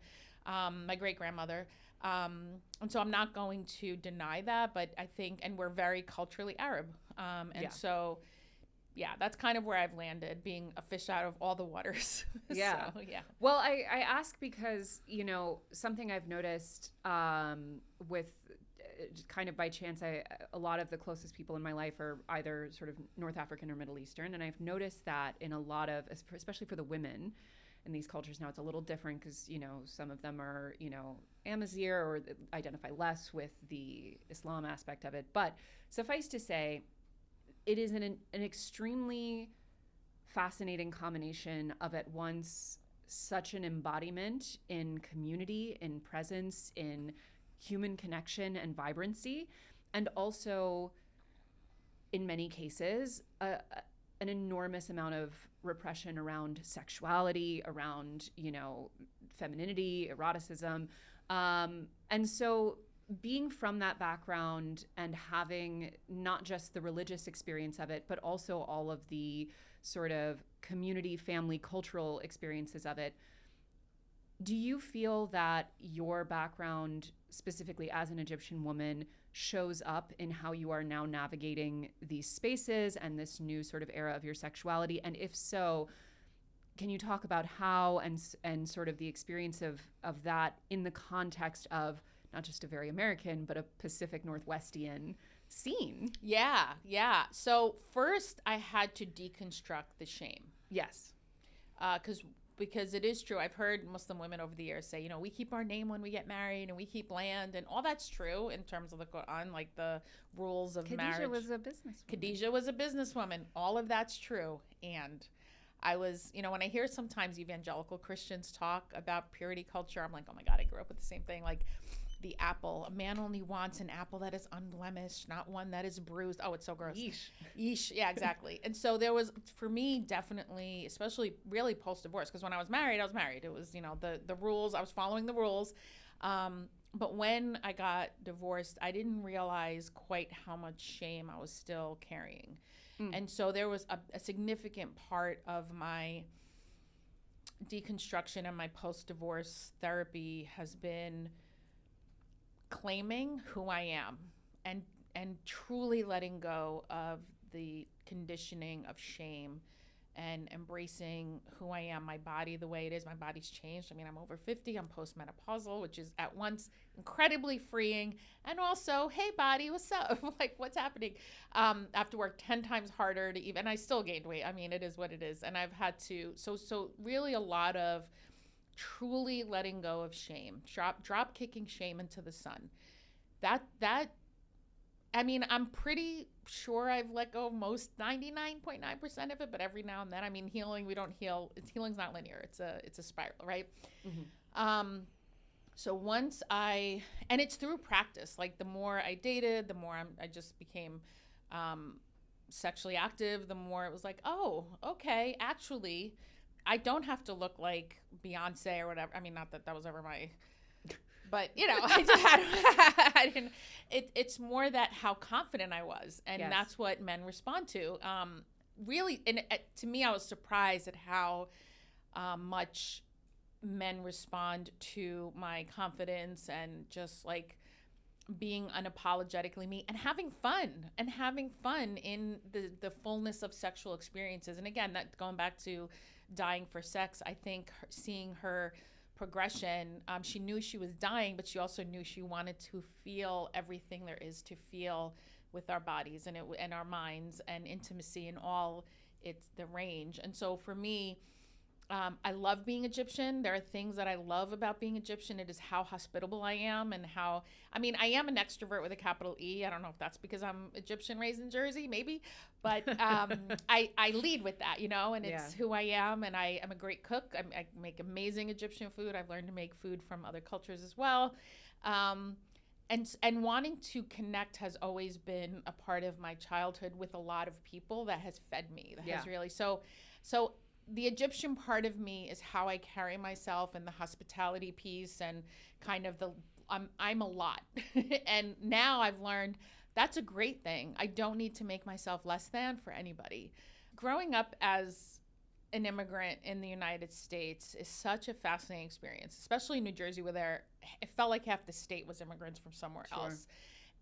my great-grandmother. And so I'm not going to deny that, but I think, and we're very culturally Arab. So yeah, that's kind of where I've landed, being a fish out of all the waters. Yeah. So, yeah. Well, I ask because, something I've noticed with kind of by chance, a lot of the closest people in my life are either sort of North African or Middle Eastern. And I've noticed that in a lot of, especially for the women in these cultures now, it's a little different because, some of them are, Amazigh or identify less with the Islam aspect of it. But suffice to say, it is an extremely fascinating combination of at once such an embodiment in community, in presence, in human connection and vibrancy, and also, in many cases, an enormous amount of repression around sexuality, around, femininity, eroticism. And so being from that background and having not just the religious experience of it, but also all of the sort of community, family, cultural experiences of it, do you feel that your background, specifically as an Egyptian woman, shows up in how you are now navigating these spaces and this new sort of era of your sexuality? And if so, can you talk about how and sort of the experience of that in the context of not just a very American, but a Pacific Northwestian scene? Yeah. So first I had to deconstruct the shame. Yes. Because it is true. I've heard Muslim women over the years say, you know, we keep our name when we get married and we keep land, and all that's true in terms of the Quran, like the rules of marriage. Khadijah was a businesswoman. Khadijah was a businesswoman. All of that's true. And I was, you know, when I hear sometimes evangelical Christians talk about purity culture, I'm like, oh my God, I grew up with the same thing. Like the apple, a man only wants an apple that is unblemished, not one that is bruised. Oh, it's so gross. Yeesh. Yeah, exactly. And so there was, for me, definitely, especially really post-divorce, because when I was married. It was, you know, the rules. I was following the rules. But when I got divorced, I didn't realize quite how much shame I was still carrying. And so there was a significant part of my deconstruction and my post-divorce therapy has been claiming who I am and truly letting go of the conditioning of shame and embracing who I am, my body the way it is. My body's changed. I mean, I'm over 50, I'm postmenopausal, which is at once incredibly freeing, and also, hey body, what's up? Like, what's happening? I have to work 10 times harder to even, and I still gained weight. I mean, it is what it is. And I've had to, so really a lot of truly letting go of shame, drop kicking shame into the sun. That I mean, I'm pretty sure I've let go of most 99.9% of it, but every now and then, I mean, we don't heal. Healing's not linear. It's a spiral, right? Mm-hmm. So once and it's through practice. Like the more I dated, the more I just became sexually active, the more it was like, oh, okay, actually, I don't have to look like Beyonce or whatever. I mean, not that was ever my, but you know, I didn't. It's more that how confident I was, and yes. That's what men respond to. Really, and to me, I was surprised at how much men respond to my confidence and just like being unapologetically me and having fun in the fullness of sexual experiences. And again, that going back to dying for sex, I think seeing her progression, she knew she was dying, but she also knew she wanted to feel everything there is to feel with our bodies and our minds and intimacy and all it's the range. And so for me, I love being Egyptian. There are things that I love about being Egyptian. It is how hospitable I am and how, I mean, I am an extrovert with a capital E. I don't know if that's because I'm Egyptian raised in Jersey, maybe, but I lead with that, you know, and it's who I am. And I am a great cook. I make amazing Egyptian food. I've learned to make food from other cultures as well. And wanting to connect has always been a part of my childhood with a lot of people that has fed me. That has really, so the Egyptian part of me is how I carry myself and the hospitality piece and kind of I'm a lot. And now I've learned that's a great thing. I don't need to make myself less than for anybody. Growing up as an immigrant in the United States is such a fascinating experience, especially in New Jersey where it felt like half the state was immigrants from somewhere else.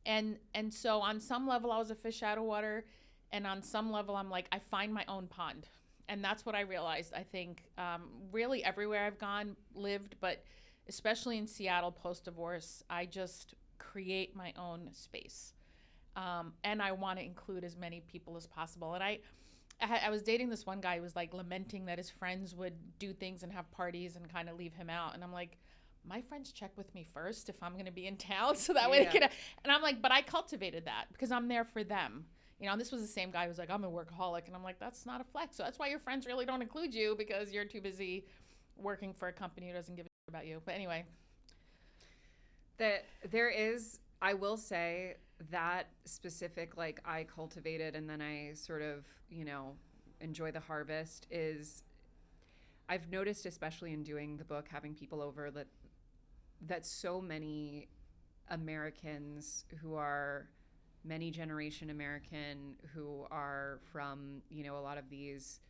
And so on some level I was a fish out of water, and on some level I'm like, I find my own pond. And that's what I realized. I think really everywhere I've lived, but especially in Seattle post-divorce, I just create my own space. And I want to include as many people as possible. And I was dating this one guy who was like lamenting that his friends would do things and have parties and kind of leave him out. And I'm like, my friends check with me first if I'm going to be in town. So that way they can, and I'm like, but I cultivated that because I'm there for them. You know, and this was the same guy who was like, I'm a workaholic. And I'm like, that's not a flex. So that's why your friends really don't include you, because you're too busy working for a company who doesn't give a shit about you. But anyway. There is, I will say, that specific, like, I cultivated and then I sort of, you know, enjoy the harvest is, I've noticed, especially in doing the book, having people over, that so many Americans who are many generation American, who are from, a lot of these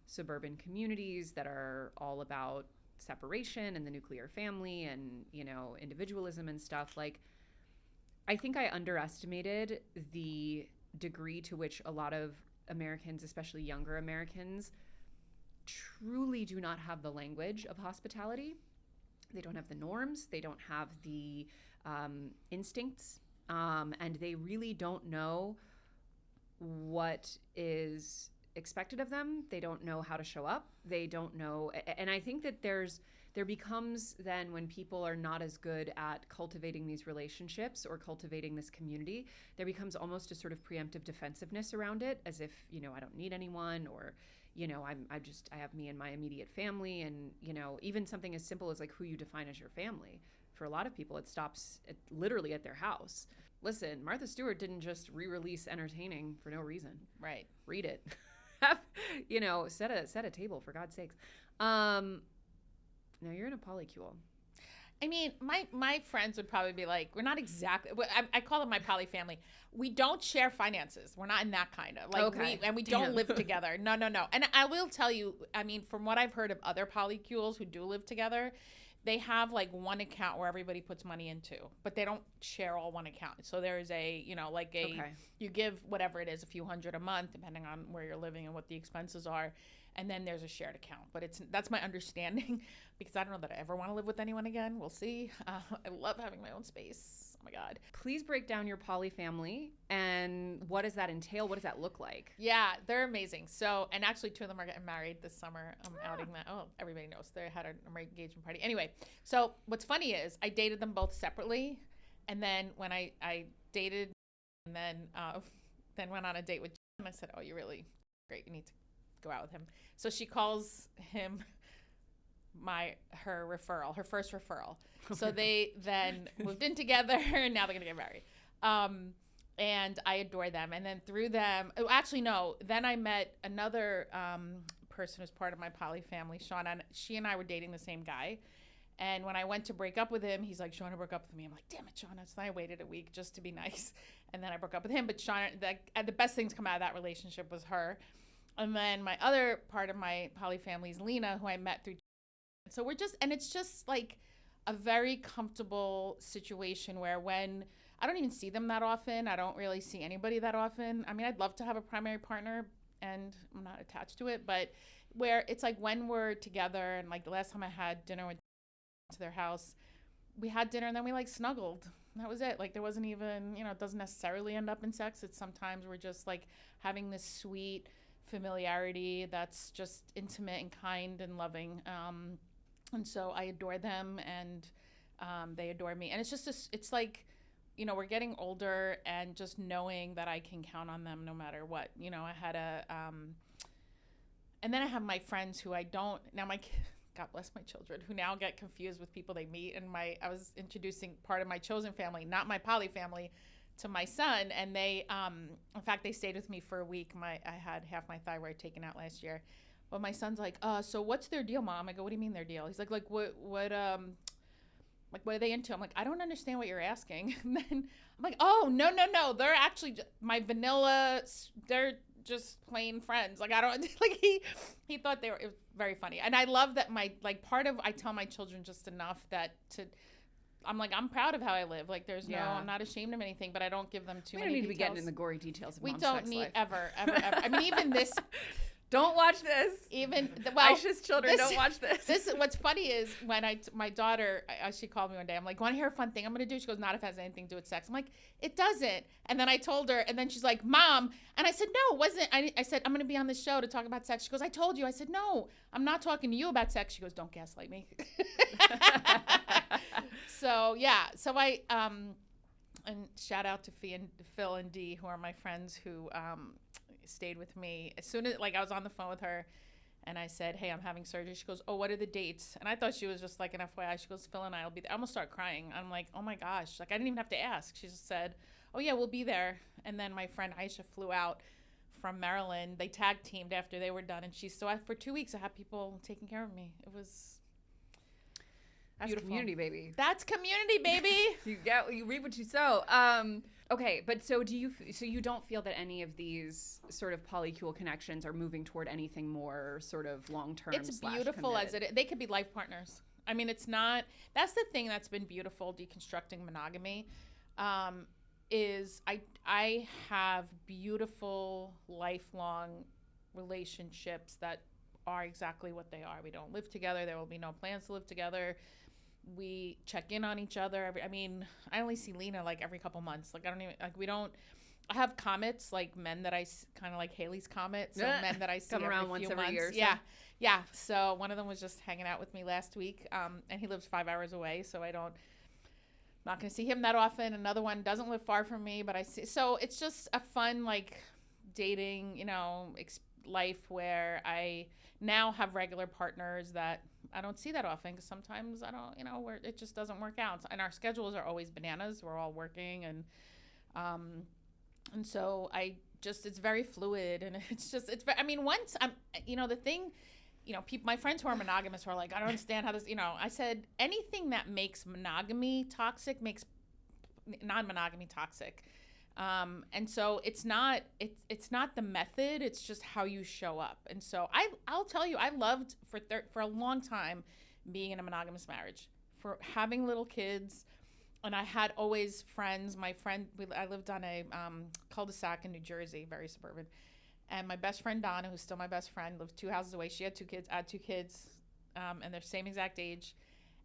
suburban communities that are all about separation and the nuclear family and, individualism and stuff. Like, I think I underestimated the degree to which a lot of Americans, especially younger Americans, truly do not have the language of hospitality. They don't have the norms. They don't have the instincts. And they really don't know what is expected of them. They don't know how to show up. They don't know. And I think that there becomes then, when people are not as good at cultivating these relationships or cultivating this community, there becomes almost a sort of preemptive defensiveness around it, as if, I don't need anyone, or, I have me and my immediate family. And, even something as simple as like who you define as your family. For a lot of people, it stops literally at their house. Listen, Martha Stewart didn't just re-release Entertaining for no reason. Right. Read it. Set a table, for God's sakes. Now you're in a polycule. I mean, my friends would probably be like, we're not exactly, I call them my poly family. We don't share finances. We're not in that kind of, like, okay. we don't live together. No. And I will tell you, I mean, from what I've heard of other polycules who do live together, they have like one account where everybody puts money into, but they don't share all one account. So there's you give whatever it is, a few $100 a month, depending on where you're living and what the expenses are. And then there's a shared account, but that's my understanding, because I don't know that I ever want to live with anyone again. We'll see. I love having my own space. Oh my God. Please break down your poly family, and what does that entail? What does that look like? Yeah, they're amazing. So, and actually 2 of them are getting married this summer. I'm outing that. Oh, everybody knows. They had an engagement party. Anyway, so what's funny is I dated them both separately. And then when I dated, and then went on a date with John, I said, oh, you're really great. You need to go out with him. So she calls him her first referral. So they then moved in together, and now they're gonna get married. And I adore them. And then through them, then I met another person who's part of my poly family, Sean, and she and I were dating the same guy. And when I went to break up with him, he's like, Shauna broke up with me. I'm like, damn it, Shauna. So I waited a week just to be nice. And then I broke up with him. But Shauna, the best things come out of that relationship was her. And then my other part of my poly family is Lena, who I met through. So it's just like a very comfortable situation where when I don't even see them that often, I don't really see anybody that often. I mean, I'd love to have a primary partner, and I'm not attached to it, but where it's like when we're together, and like the last time I had dinner with to their house, we had dinner and then we like snuggled. That was it. Like there wasn't even, it doesn't necessarily end up in sex. It's sometimes we're just like having this sweet familiarity that's just intimate and kind and loving. And so I adore them, and they adore me. And it's just it's like, we're getting older, and just knowing that I can count on them no matter what. I had and then I have my friends who I don't, now God bless my children, who now get confused with people they meet. And I was introducing part of my chosen family, not my poly family, to my son. And they, in fact, they stayed with me for a week. I had half my thyroid taken out last year. But my son's like, so what's their deal, Mom? I go, what do you mean their deal? He's like what are they into? I'm like, I don't understand what you're asking. And then I'm like, oh, no. They're actually my vanilla, they're just plain friends. Like, I don't, like he thought it was very funny. And I love that I tell my children just enough I'm like, I'm proud of how I live. Like, I'm not ashamed of anything, but I don't give them too many details. We don't need to be getting in the gory details of mom's sex life. We don't need ever. I mean, even this. Don't watch this. Aisha's children don't watch this. What's funny is when my daughter, she called me one day. I'm like, want to hear a fun thing I'm going to do? She goes, not if it has anything to do with sex. I'm like, it doesn't. And then I told her, and then she's like, Mom. And I said, no, it wasn't. I said, I'm going to be on this show to talk about sex. She goes, I told you. I said, no, I'm not talking to you about sex. She goes, don't gaslight me. So, yeah. So and shout out to Phil and Dee, who are my friends who stayed with me. As soon as I was on the phone with her, and I said, hey, I'm having surgery. She goes, oh, what are the dates? And I thought she was just like an FYI. She goes, Phil and I will be there. I almost start crying. I'm like, oh my gosh. Like, I didn't even have to ask. She just said, oh yeah, we'll be there. And then my friend Aisha flew out from Maryland. They tag teamed after they were done. And for 2 weeks, I had people taking care of me. It was That's Beautiful. community, baby. That's community, baby. You reap what you sow. Okay, but so you don't feel that any of these sort of polycule connections are moving toward anything more sort of long-term? It's beautiful as it is. They could be life partners. I mean, it's not, that's the thing that's been beautiful deconstructing monogamy, is I have beautiful lifelong relationships that are exactly what they are. We don't live together. There will be no plans to live together. We check in on each other. I only see Lena like every couple months. Like, I have comets, like men that I kind of like Haley's comet. So men that I see come around once every year. Yeah. Yeah. So one of them was just hanging out with me last week. And he lives 5 hours away. So not going to see him that often. Another one doesn't live far from me, but I see. So it's just a fun, like, dating, life where I now have regular partners that I don't see that often, because sometimes I don't, it just doesn't work out. And our schedules are always bananas. We're all working, and so it's very fluid, and once the thing, people, my friends who are monogamous who are like, I don't understand how this, I said, anything that makes monogamy toxic makes non-monogamy toxic. And so it's not the method, it's just how you show up. And so I'll tell you, I loved for a long time being in a monogamous marriage, for having little kids. And I had always friends. I lived on a cul-de-sac in New Jersey, very suburban. And my best friend, Donna, who's still my best friend, lived 2 houses away. She had 2 kids. I had 2 kids, and they're same exact age.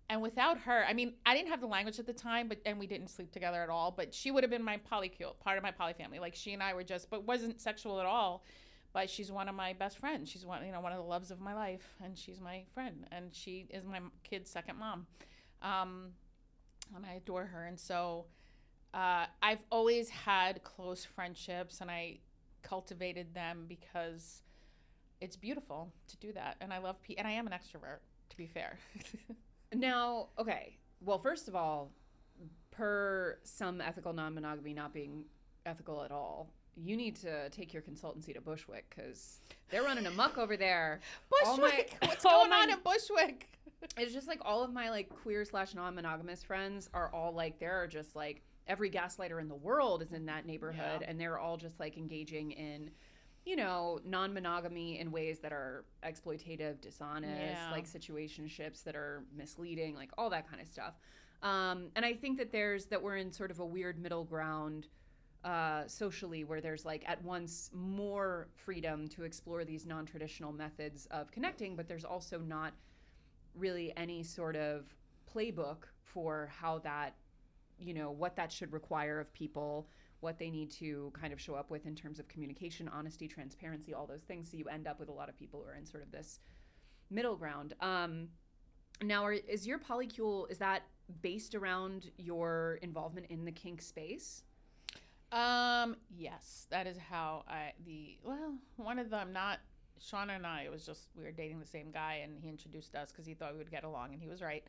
And without her, I didn't have the language at the time, and we didn't sleep together at all. But she would have been my polycule, part of my poly family. Like, she and I were but wasn't sexual at all. But she's one of my best friends. She's one of the loves of my life, and she's my friend. And she is my kid's second mom. And I adore her. And so I've always had close friendships, and I cultivated them because it's beautiful to do that. And I love and I am an extrovert, to be fair. Now, okay. Well, first of all, per some ethical non-monogamy not being ethical at all, you need to take your consultancy to Bushwick, because they're running amok over there. Bushwick? What's going on in Bushwick? It's just like all of my like queer/non-monogamous friends are all like, they're just like, every gaslighter in the world is in that neighborhood, and they're all just like engaging in, non-monogamy in ways that are exploitative, dishonest, like situationships that are misleading, like all that kind of stuff. And I think that we're in sort of a weird middle ground socially, where there's like at once more freedom to explore these non-traditional methods of connecting, but there's also not really any sort of playbook for how that, what that should require of people, what they need to kind of show up with in terms of communication, honesty, transparency, all those things. So you end up with a lot of people who are in sort of this middle ground. Now, is your Polycule, is that based around your involvement in the kink space? Yes, that is how one of them, not Shauna and I, it was just, we were dating the same guy, and he introduced us because he thought we would get along, and he was right.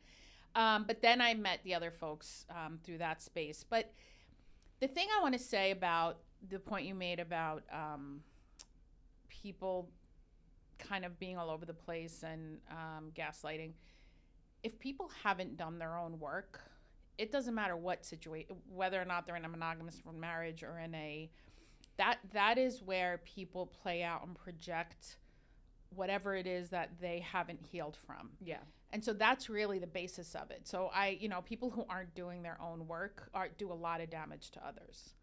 But then I met the other folks through that space. But the thing I want to say about the point you made about people kind of being all over the place and gaslighting, if people haven't done their own work, it doesn't matter what situation, whether or not they're in a monogamous marriage or in that is where people play out and project whatever it is that they haven't healed from. Yeah. And so that's really the basis of it. So people who aren't doing their own work do a lot of damage to others,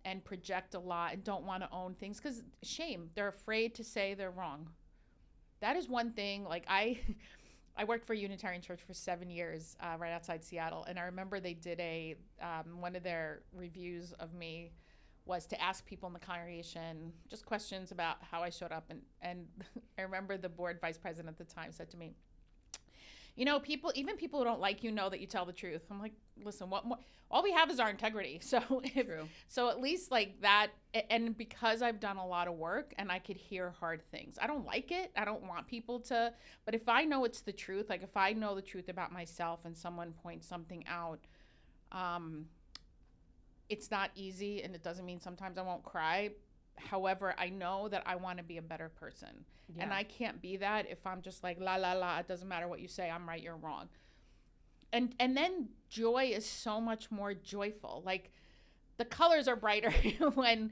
and project a lot and don't want to own things because shame. They're afraid to say they're wrong. That is one thing. Like I worked for a Unitarian church for 7 years, right outside Seattle. And I remember they did one of their reviews of me was to ask people in the congregation just questions about how I showed up. And I remember the board vice president at the time said to me, even people who don't like you know that you tell the truth. I'm like, listen, what more? All we have is our integrity. So so at least like that. And because I've done a lot of work and I could hear hard things, I don't like it. I don't want people to, but if I know it's the truth, like if I know the truth about myself and someone points something out, it's not easy, and it doesn't mean sometimes I won't cry. However, I know that I want to be a better person. Yeah. And I can't be that if I'm just like, la, la, la, it doesn't matter what you say, I'm right, you're wrong. and then joy is so much more joyful. Like the colors are brighter when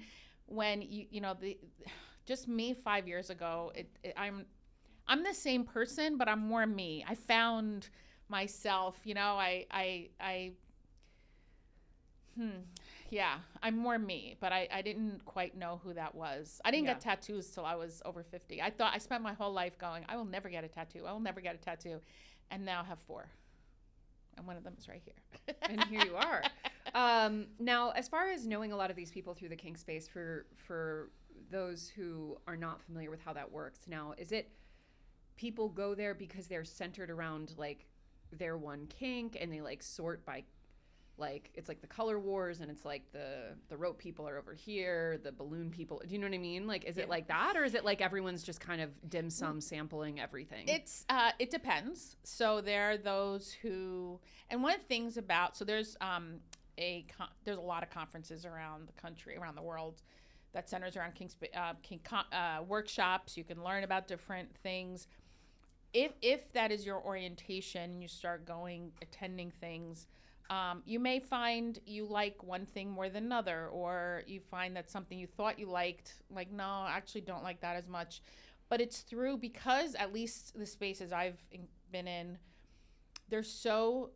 you know the just me 5 years ago. I'm the same person, but I'm more me. I found myself, you know, yeah, I'm more me, but I didn't quite know who that was. I didn't Yeah. get tattoos till I was over 50. I thought I spent my whole life going, I will never get a tattoo. I will never get a tattoo. And now I have 4. And one of them is right here. And here you are. Now, as far as knowing a lot of these people through the kink space, for those who are not familiar with how that works, now, is it people go there because they're centered around like their one kink and they like sort by like it's like the color wars and it's like the rope people are over here, the balloon people, do you know what I mean? Like, is it like that, or is it like everyone's just kind of dim sum sampling everything? It depends. So there are those who, and one of the things about, so there's there's a lot of conferences around the country, around the world, that centers around kink workshops. You can learn about different things. If that is your orientation and you start going, attending things, you may find you like one thing more than another, or you find that something you thought you liked, like, no, I actually don't like that as much. But it's through, because at least the spaces I've been in, they're so,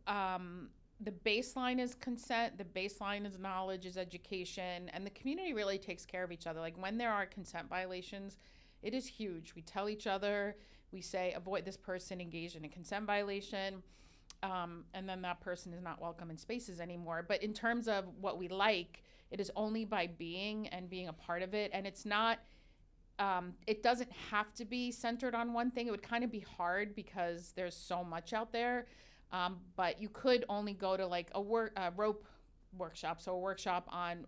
the baseline is consent, the baseline is knowledge, is education, and the community really takes care of each other. Like when there are consent violations, it is huge. We tell each other, we say, avoid this person engaged in a consent violation. And then that person is not welcome in spaces anymore. But in terms of what we like, it is only by being and being a part of it. And it's not, it doesn't have to be centered on one thing. It would kind of be hard because there's so much out there. But you could only go to like a rope workshop. So a workshop on,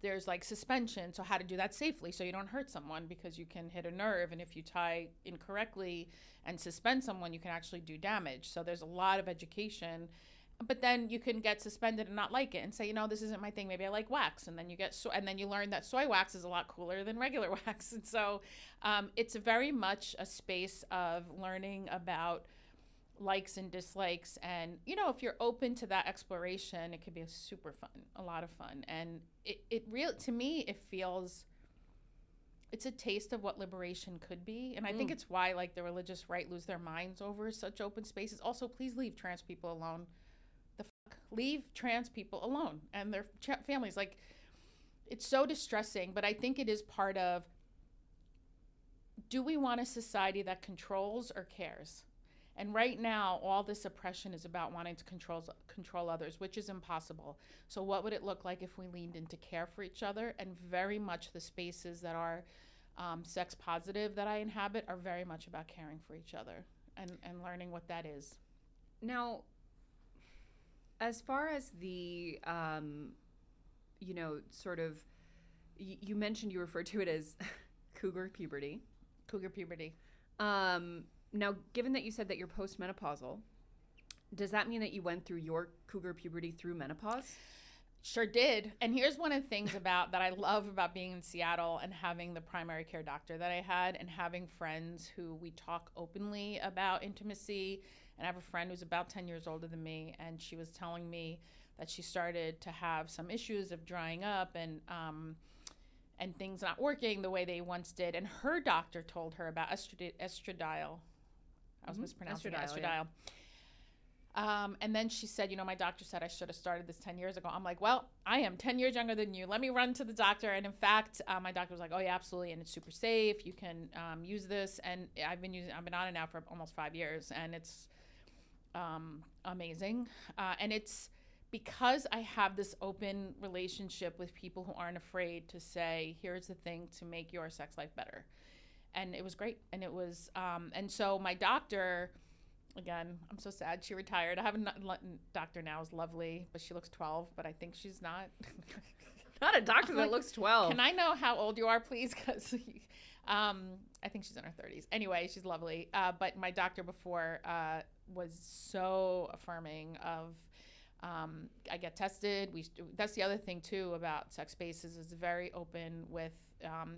there's like suspension, so how to do that safely so you don't hurt someone, because you can hit a nerve, and if you tie incorrectly and suspend someone, you can actually do damage. So there's a lot of education. But then you can get suspended and not like it and say, you know, this isn't my thing, maybe I like wax, and then you get and then you learn that soy wax is a lot cooler than regular wax. And so it's very much a space of learning about likes and dislikes, and you know, if you're open to that exploration, it could be a lot of fun. And it really, to me, it feels, it's a taste of what liberation could be. And I think it's why like the religious right lose their minds over such open spaces. Also, please leave trans people alone. Leave trans people alone and their families. Like, it's so distressing, but I think it is part of, do we want a society that controls or cares? And right now, all this oppression is about wanting to control others, which is impossible. So what would it look like if we leaned into care for each other? And very much the spaces that are sex positive that I inhabit are very much about caring for each other and learning what that is. Now, as far as the, you know, sort of, you mentioned, you referred to it as Cougar Puberty. Cougar Puberty. Now, given that you said that you're postmenopausal, does that mean that you went through your Cougar Puberty through menopause? Sure did. And here's one of the things about that I love about being in Seattle and having the primary care doctor that I had, and having friends who we talk openly about intimacy. And I have a friend who's about 10 years older than me, and she was telling me that she started to have some issues of drying up and things not working the way they once did. And her doctor told her about estradiol. I was mispronouncing estradiol. Yeah. And then she said, you know, my doctor said I should have started this 10 years ago. I'm like, well, I am 10 years younger than you. Let me run to the doctor. And in fact, my doctor was like, oh yeah, absolutely. And it's super safe. You can use this. And I've been on it now for almost 5 years, and it's amazing. And it's because I have this open relationship with people who aren't afraid to say, here's the thing to make your sex life better. And it was great. And it was, and so my doctor, again, I'm so sad she retired. I have a doctor now, is lovely, but she looks 12, but I think she's not. Not a doctor that looks 12. Can I know how old you are, please? Because I think she's in her 30s. Anyway, she's lovely. But my doctor before was so affirming of, I get tested. That's the other thing too about sex spaces, is very open with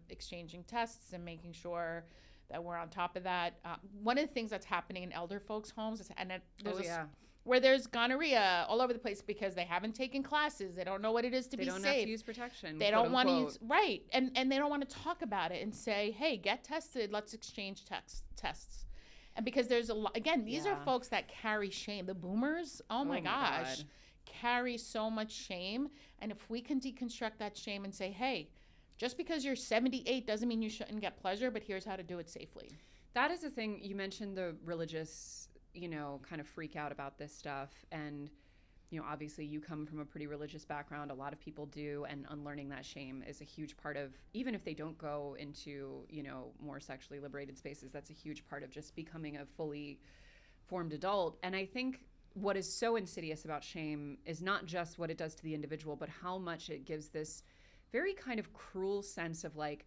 exchanging tests and making sure that we're on top of that. One of the things that's happening in elder folks' homes is, and where there's gonorrhea all over the place because they haven't taken classes. They don't know what it is to be safe. They don't have to use protection. They don't want to use, right. And they don't want to talk about it and say, hey, get tested. Let's exchange tests. And because there's a lot, again, these are folks that carry shame. The boomers, oh my gosh, carry so much shame. And if we can deconstruct that shame and say, hey, just because you're 78 doesn't mean you shouldn't get pleasure, but here's how to do it safely. That is the thing. You mentioned the religious, kind of freak out about this stuff. And, obviously you come from a pretty religious background. A lot of people do. And unlearning that shame is a huge part of, even if they don't go into, more sexually liberated spaces, that's a huge part of just becoming a fully formed adult. And I think what is so insidious about shame is not just what it does to the individual, but how much it gives this very kind of cruel sense of like,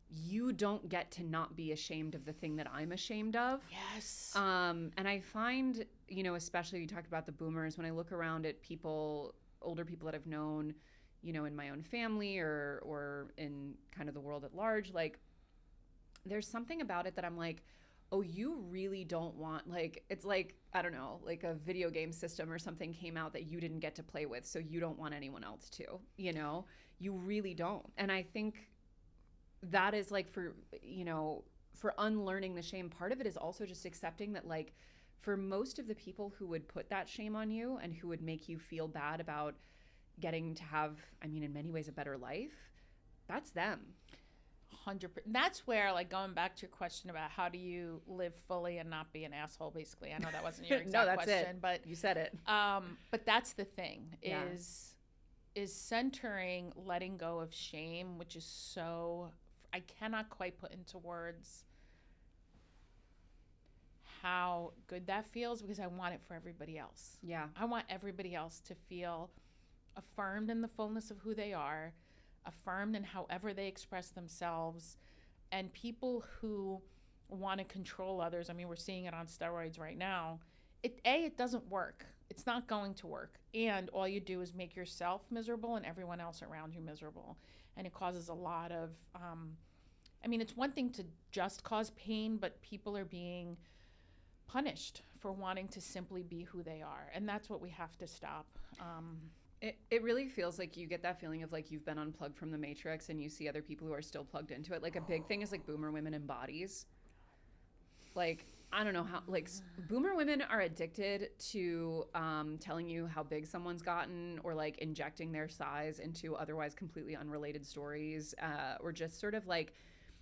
you don't get to not be ashamed of the thing that I'm ashamed of. Yes. And I find, especially you talked about the boomers, when I look around at people, older people that I've known, in my own family or in kind of the world at large, like there's something about it that I'm like, oh, you really don't want, like, it's like, I don't know, like a video game system or something came out that you didn't get to play with, so you don't want anyone else to, you really don't. And I think that is like for unlearning the shame, part of it is also just accepting that, like, for most of the people who would put that shame on you and who would make you feel bad about getting to have, in many ways, a better life, that's them. 100%. That's where, like, going back to your question about how do you live fully and not be an asshole, basically. I know that wasn't your exact question, but you said it. But that's the thing is centering, letting go of shame, which is so, I cannot quite put into words how good that feels, because I want it for everybody else. Yeah. I want everybody else to feel affirmed in the fullness of who they are, affirmed in however they express themselves. And people who want to control others, we're seeing it on steroids right now. It doesn't work. It's not going to work. And all you do is make yourself miserable and everyone else around you miserable. And it causes a lot of, it's one thing to just cause pain, but people are being punished for wanting to simply be who they are. And that's what we have to stop. It really feels like you get that feeling of like you've been unplugged from the matrix and you see other people who are still plugged into it. Like a big thing is like boomer women in bodies. Like, I don't know how, like boomer women are addicted to telling you how big someone's gotten, or like injecting their size into otherwise completely unrelated stories, or just sort of like,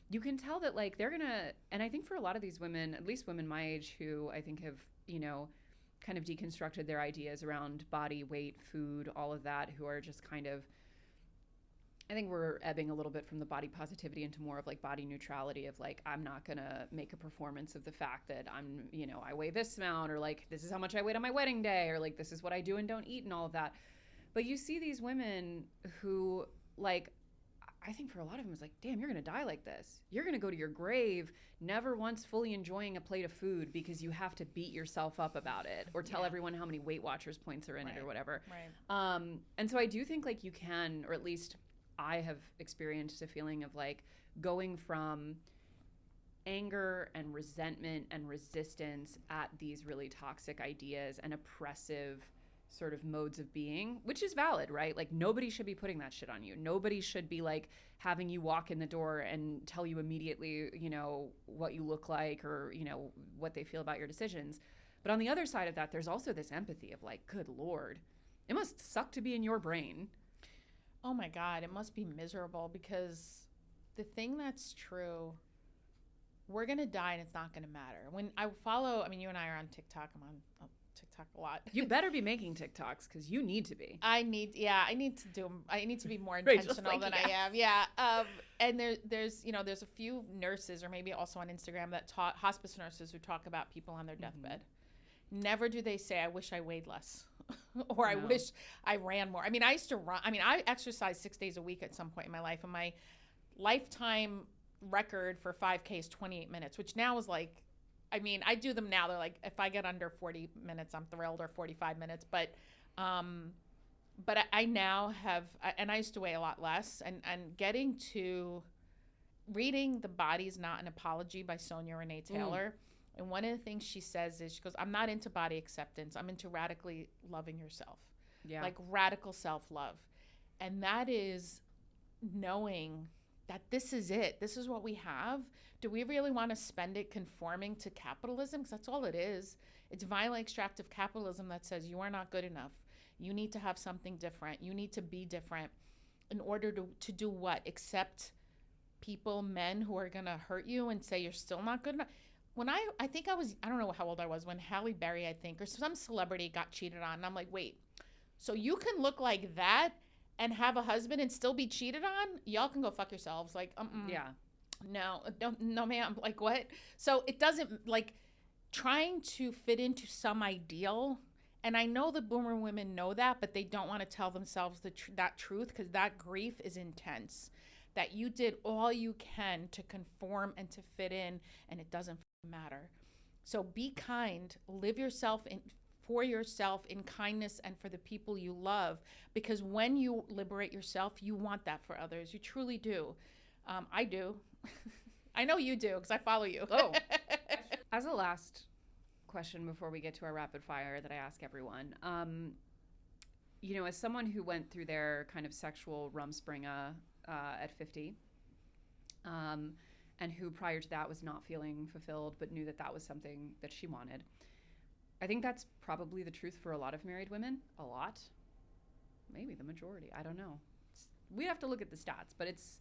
you can tell that like they're gonna, and I think for a lot of these women, at least women my age who I think have, kind of deconstructed their ideas around body, weight, food, all of that, who are just kind of, I think we're ebbing a little bit from the body positivity into more of like body neutrality of like, I'm not gonna make a performance of the fact that I'm, I weigh this amount, or like, this is how much I weighed on my wedding day, or like, this is what I do and don't eat and all of that. But you see these women who like, I think for a lot of them it's like, damn, you're going to die like this. You're going to go to your grave never once fully enjoying a plate of food because you have to beat yourself up about it, or tell everyone how many Weight Watchers points are in it or whatever. Right. And so I do think like you can, or at least I have experienced a feeling of like going from anger and resentment and resistance at these really toxic ideas and oppressive sort of modes of being, which is valid, right? Like nobody should be putting that shit on you. Nobody should be like having you walk in the door and tell you immediately, what you look like, or, what they feel about your decisions. But on the other side of that, there's also this empathy of like, good Lord, it must suck to be in your brain. Oh my God, it must be miserable, because the thing that's true, we're going to die and it's not going to matter. When I follow, you and I are on TikTok. I'm on TikTok a lot. You better be making TikToks, because you need to be. I need to be more intentional than I am. Yeah. And there's a few nurses, or maybe also on Instagram, that taught hospice nurses who talk about people on their deathbed. Never do they say, I wish I weighed less or I wish I ran more. I used to run. I exercised 6 days a week at some point in my life, and my lifetime record for 5K is 28 minutes, which now is like, I do them now. They're like, if I get under 40 minutes, I'm thrilled, or 45 minutes. But I now have, and I used to weigh a lot less, and getting to reading The Body's Not an Apology by Sonia Renee Taylor. And one of the things she says is, she goes, I'm not into body acceptance. I'm into radically loving yourself. Yeah. Like radical self-love. And that is knowing that this is it. This is what we have. Do we really want to spend it conforming to capitalism? Because that's all it is. It's violent extractive capitalism that says you are not good enough. You need to have something different. You need to be different in order to do what? Accept people, men who are going to hurt you and say you're still not good enough. When I think I don't know how old I was when Halle Berry, I think, or some celebrity got cheated on. And I'm like, wait, so you can look like that and have a husband and still be cheated on? Y'all can go fuck yourselves. Like, yeah. No, no, ma'am. Like, what? So it doesn't, like, trying to fit into some ideal. And I know the boomer women know that, but they don't want to tell themselves that truth, because that grief is intense. That you did all you can to conform and to fit in, and it doesn't matter. So be kind, live yourself for yourself in kindness and for the people you love, because when you liberate yourself, you want that for others. You truly do. I do. I know you do, because I follow you. Oh. As a last question before we get to our rapid fire that I ask everyone, you know, as someone who went through their kind of sexual rumspringa at 50, and who prior to that was not feeling fulfilled but knew that that was something that she wanted, I think that's probably the truth for a lot of married women. A lot, maybe the majority, I don't know. We'd have to look at the stats, but it's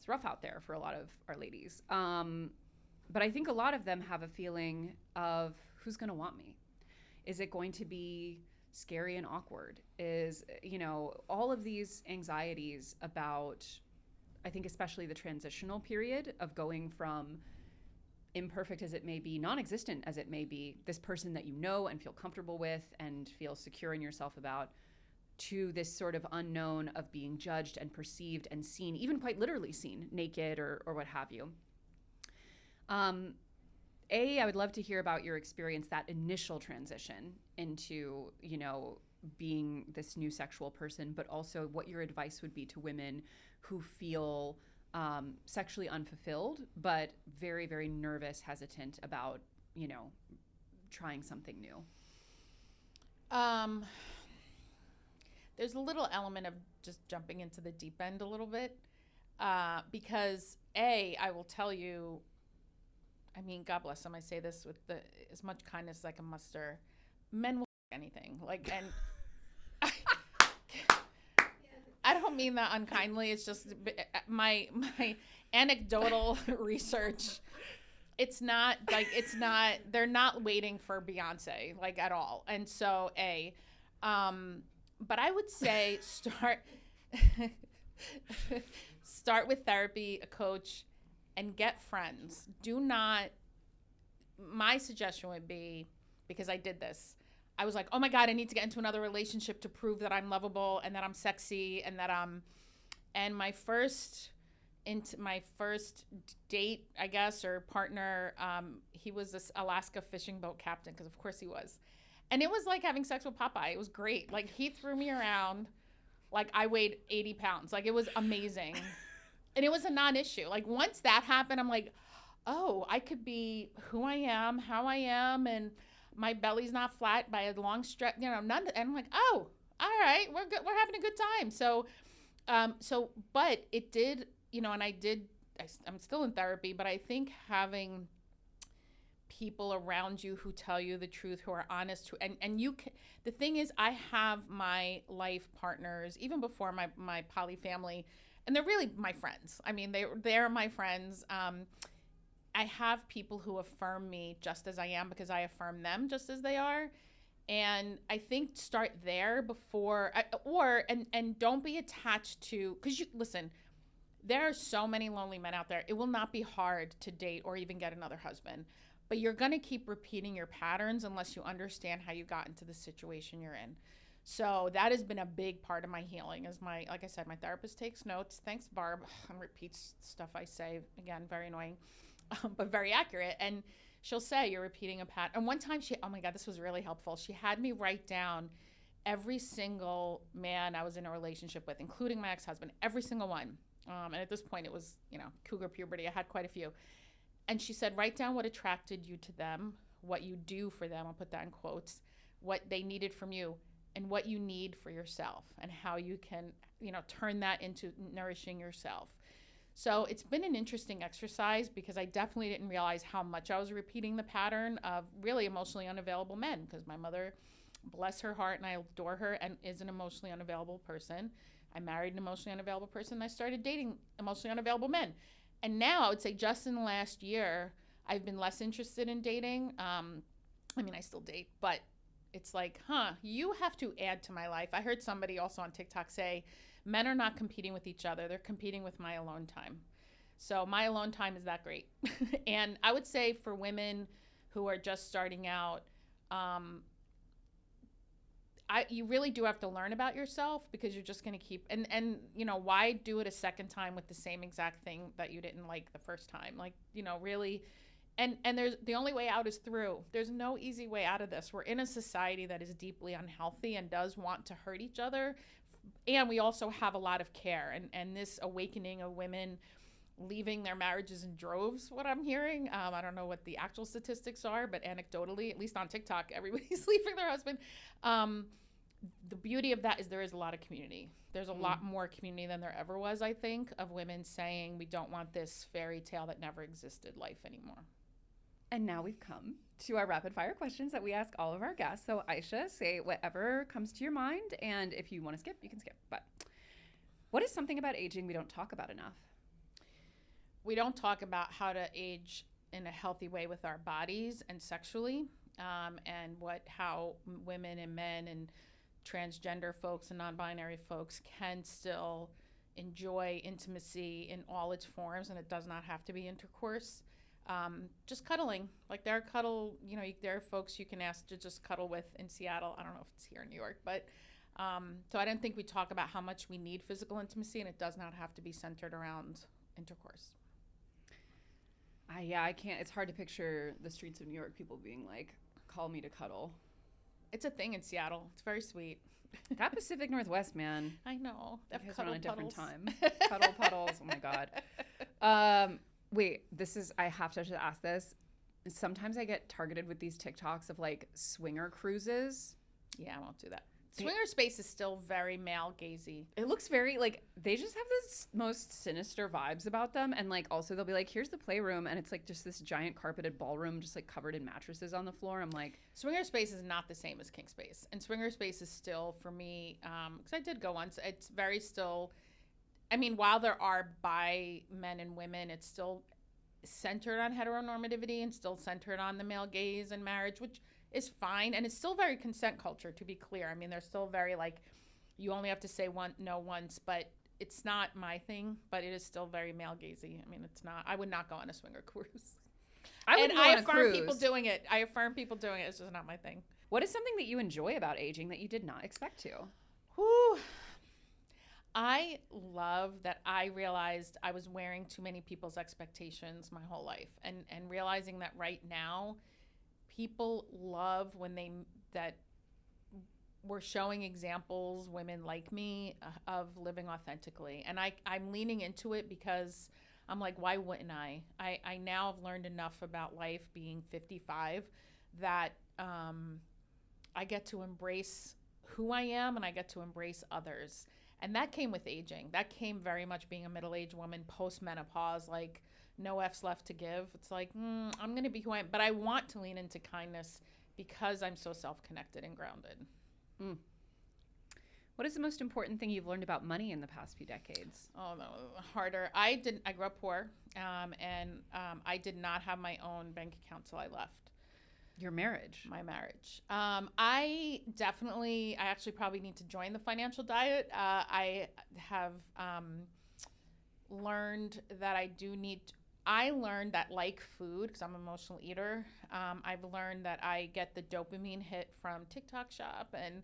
rough out there for a lot of our ladies. But I think a lot of them have a feeling of, who's going to want me? Is it going to be scary and awkward? Is, you know, all of these anxieties about, I think especially the transitional period of going from imperfect as it may be, non-existent as it may be, this person that you know and feel comfortable with and feel secure in yourself about, to this sort of unknown of being judged and perceived and seen, even quite literally seen, naked or what have you. I would love to hear about your experience, that initial transition into, you know, being this new sexual person, but also what your advice would be to women who feel sexually unfulfilled, but very, very nervous, hesitant about, you know, trying something new. There's a little element of just jumping into the deep end a little bit, because I will tell you, I mean, God bless them, I say this with as much kindness as I can muster, men will anything. Like, and I don't mean that unkindly. It's just my anecdotal research. It's not, they're not waiting for Beyonce, like, at all. And so, but I would say start with therapy, a coach, and get friends. My suggestion would be, because I did this, I was like, oh my God, I need to get into another relationship to prove that I'm lovable and that I'm sexy and that and my first date, I guess, or partner, he was this Alaska fishing boat captain, because of course he was. And it was like having sex with Popeye. It was great. Like, he threw me around like I weighed 80 pounds. Like, it was amazing. And it was a non-issue. Like, once that happened, I'm like, oh, I could be who I am, how I am, and my belly's not flat by a long stretch, you know, none. And I'm like, oh, all right, we're good. We're having a good time. So, but it did, you know, and I'm still in therapy, but I think having people around you who tell you the truth, who are honest, and you can, the thing is, I have my life partners, even before my poly family, and they're really my friends. I mean, they're my friends. I have people who affirm me just as I am, because I affirm them just as they are. And I think start there before, and don't be attached to, because listen, there are so many lonely men out there. It will not be hard to date or even get another husband, but you're going to keep repeating your patterns unless you understand how you got into the situation you're in. So that has been a big part of my healing, is like I said, my therapist takes notes. Thanks, Barb. And repeats stuff I say. Again, very annoying, but very accurate. And she'll say, you're repeating a pattern. And one time oh my God, this was really helpful. She had me write down every single man I was in a relationship with, including my ex-husband, every single one. And at this point, it was, Cougar Puberty. I had quite a few. And she said, write down what attracted you to them, what you do for them, I'll put that in quotes, what they needed from you, and what you need for yourself, and how you can, turn that into nourishing yourself. So it's been an interesting exercise because I definitely didn't realize how much I was repeating the pattern of really emotionally unavailable men, because my mother, bless her heart, and I adore her, and is an emotionally unavailable person. I married an emotionally unavailable person, and I started dating emotionally unavailable men. And now I would say just in the last year, I've been less interested in dating. I still date, but it's like, you have to add to my life. I heard somebody also on TikTok say, men are not competing with each other. They're competing with my alone time. So my alone time is that great. And I would say for women who are just starting out, you really do have to learn about yourself, because you're just going to keep, and why do it a second time with the same exact thing that you didn't like the first time? Like, really. And there's, the only way out is through. There's no easy way out of this. We're in a society that is deeply unhealthy and does want to hurt each other. And we also have a lot of care, and this awakening of women leaving their marriages in droves, what I'm hearing. I don't know what the actual statistics are, but anecdotally, at least on TikTok, everybody's leaving their husband. The beauty of that is there is a lot of community. There's a lot more community than there ever was, I think, of women saying we don't want this fairy tale that never existed life anymore. And now we've come to our rapid fire questions that we ask all of our guests. So Aisha, say whatever comes to your mind, and if you want to skip, you can skip. But what is something about aging we don't talk about enough? We don't talk about how to age in a healthy way with our bodies and sexually, and how women and men and transgender folks and non-binary folks can still enjoy intimacy in all its forms, and it does not have to be intercourse. Just cuddling. Like there are folks you can ask to just cuddle with in Seattle. I don't know if it's here in New York, but so I don't think we talk about how much we need physical intimacy, and it does not have to be centered around intercourse. I can't. It's hard to picture the streets of New York people being like, call me to cuddle. It's a thing in Seattle. It's very sweet. That Pacific Northwest, man. I know. They have cuddle on a different time. Cuddle puddles. Oh my God. Wait, I have to just ask this. Sometimes I get targeted with these TikToks of like swinger cruises. Yeah, I won't do that. Swinger space is still very male gazy. It looks very like they just have this most sinister vibes about them, and like also they'll be like, here's the playroom, and it's like just this giant carpeted ballroom just like covered in mattresses on the floor. I'm like, swinger space is not the same as kink space, and swinger space is still for me, because I did go once, it's very still, while there are bi men and women, it's still centered on heteronormativity and still centered on the male gaze and marriage, which is fine, and it's still very consent culture, to be clear. They're still very like, you only have to say no once, but it's not my thing, but it is still very male gazy. It's not, I would not go on a swinger cruise. I affirm people doing it. It's just not my thing. What is something that you enjoy about aging that you did not expect to? Whew. I love that I realized I was wearing too many people's expectations my whole life, and realizing that right now people love when that we're showing examples, women like me, of living authentically. And I'm leaning into it because I'm like, why wouldn't I? I now have learned enough about life being 55 that I get to embrace who I am, and I get to embrace others. And that came with aging. That came very much being a middle-aged woman post-menopause, like no F's left to give. It's like, I'm going to be who I am. But I want to lean into kindness because I'm so self-connected and grounded. What is the most important thing you've learned about money in the past few decades? Oh, no, harder. I grew up poor, and I did not have my own bank account till I left. Your marriage? My marriage. I actually probably need to join the financial diet. I have learned that I learned that, like food, because I'm an emotional eater, I've learned that I get the dopamine hit from TikTok shop and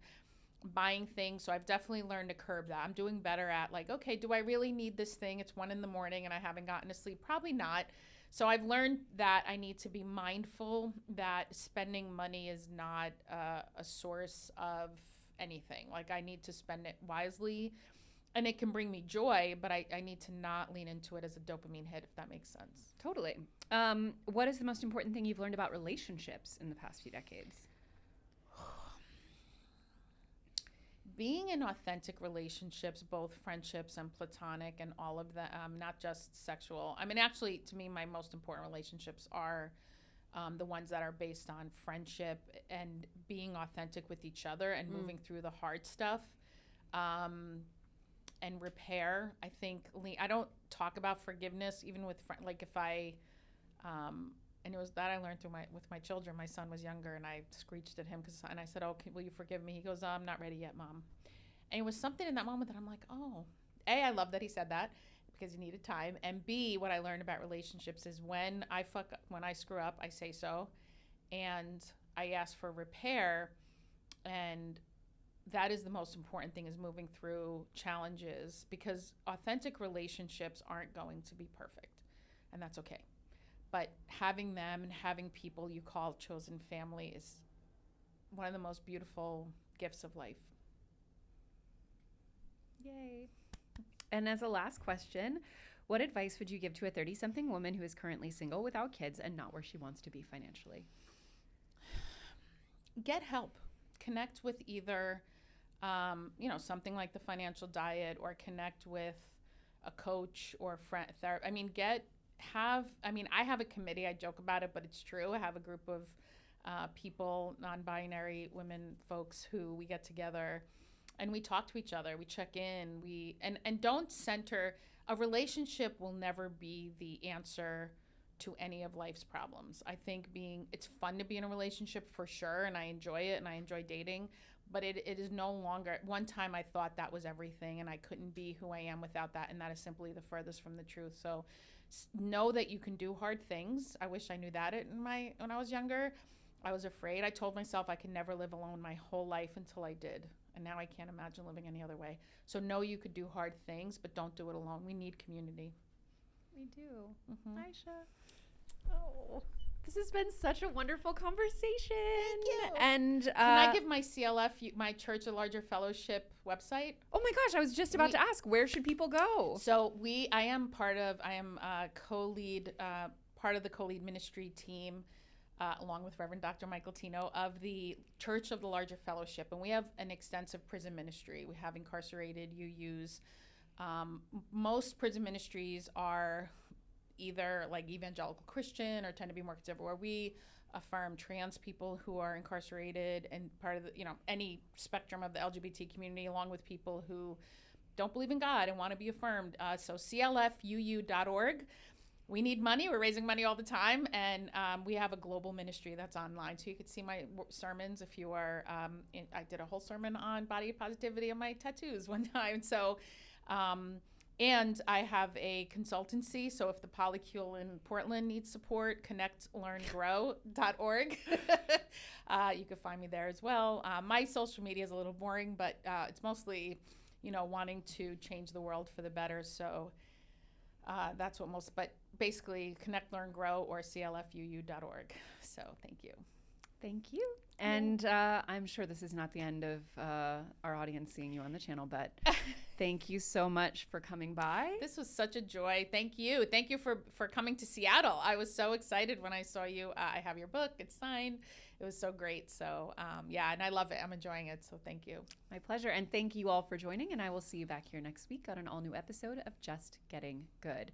buying things. So I've definitely learned to curb that. I'm doing better at like, okay, do I really need this thing? It's 1 a.m. and I haven't gotten to sleep. Probably not. So I've learned that I need to be mindful that spending money is not a source of anything. Like I need to spend it wisely, and it can bring me joy, but I need to not lean into it as a dopamine hit, if that makes sense. Totally. What is the most important thing you've learned about relationships in the past few decades? Being in authentic relationships, both friendships and platonic and all of them, not just sexual. I mean, actually, to me, my most important relationships are the ones that are based on friendship and being authentic with each other and moving through the hard stuff. And repair. I think I don't talk about forgiveness, even with like if I, and it was that I learned with my children. My son was younger, and I screeched at him and I said, "Oh, will you forgive me?" He goes, "I'm not ready yet, Mom." And it was something in that moment that I'm like, "Oh, A, I love that he said that because he needed time, and B, what I learned about relationships is when I screw up, I say so, and I ask for repair, and that is the most important thing, is moving through challenges, because authentic relationships aren't going to be perfect, and that's okay. But having them and having people you call chosen family is one of the most beautiful gifts of life. Yay. And as a last question, what advice would you give to a 30-something woman who is currently single without kids and not where she wants to be financially? Get help. Connect with either something like the Financial Diet, or connect with a coach or friend. I have a committee. I joke about it, but it's true. I have a group of people, non-binary women, folks who we get together and we talk to each other. We check in. And don't center. A relationship will never be the answer to any of life's problems. I think it's fun to be in a relationship for sure, and I enjoy it, and I enjoy dating, but it is no longer. One time I thought that was everything, and I couldn't be who I am without that, and that is simply the furthest from the truth. So know that you can do hard things. I wish I knew that when I was younger. I was afraid. I told myself I could never live alone my whole life until I did, and now I can't imagine living any other way. So know you could do hard things, but don't do it alone. We need community. We do. Aisha. Oh, this has been such a wonderful conversation. Thank you. And can I give my CLF, my Church of Larger Fellowship website? Oh my gosh, I was just about to ask, where should people go? So I am co-lead, part of the co-lead ministry team, along with Reverend Dr. Michael Tino, of the Church of the Larger Fellowship, and we have an extensive prison ministry. We have incarcerated UUs. Most prison ministries are either like evangelical Christian or tend to be more conservative, where we affirm trans people who are incarcerated and part of the, any spectrum of the LGBT community, along with people who don't believe in God and want to be affirmed. So clfuu.org. We need money. We're raising money all the time. And we have a global ministry that's online. So you could see my sermons if you are, I did a whole sermon on body positivity and my tattoos one time. So, and I have a consultancy. So if the Polycule in Portland needs support, connectlearngrow.org. You can find me there as well. My social media is a little boring, but it's mostly, wanting to change the world for the better. So that's what but basically Connect, Learn, Grow, or clfuu.org. So thank you. Thank you. And I'm sure this is not the end of our audience seeing you on the channel, but thank you so much for coming by. This was such a joy. Thank you. Thank you for coming to Seattle. I was so excited when I saw you. I have your book. It's signed. It was so great. So and I love it. I'm enjoying it. So thank you. My pleasure. And thank you all for joining. And I will see you back here next week on an all new episode of Just Getting Good.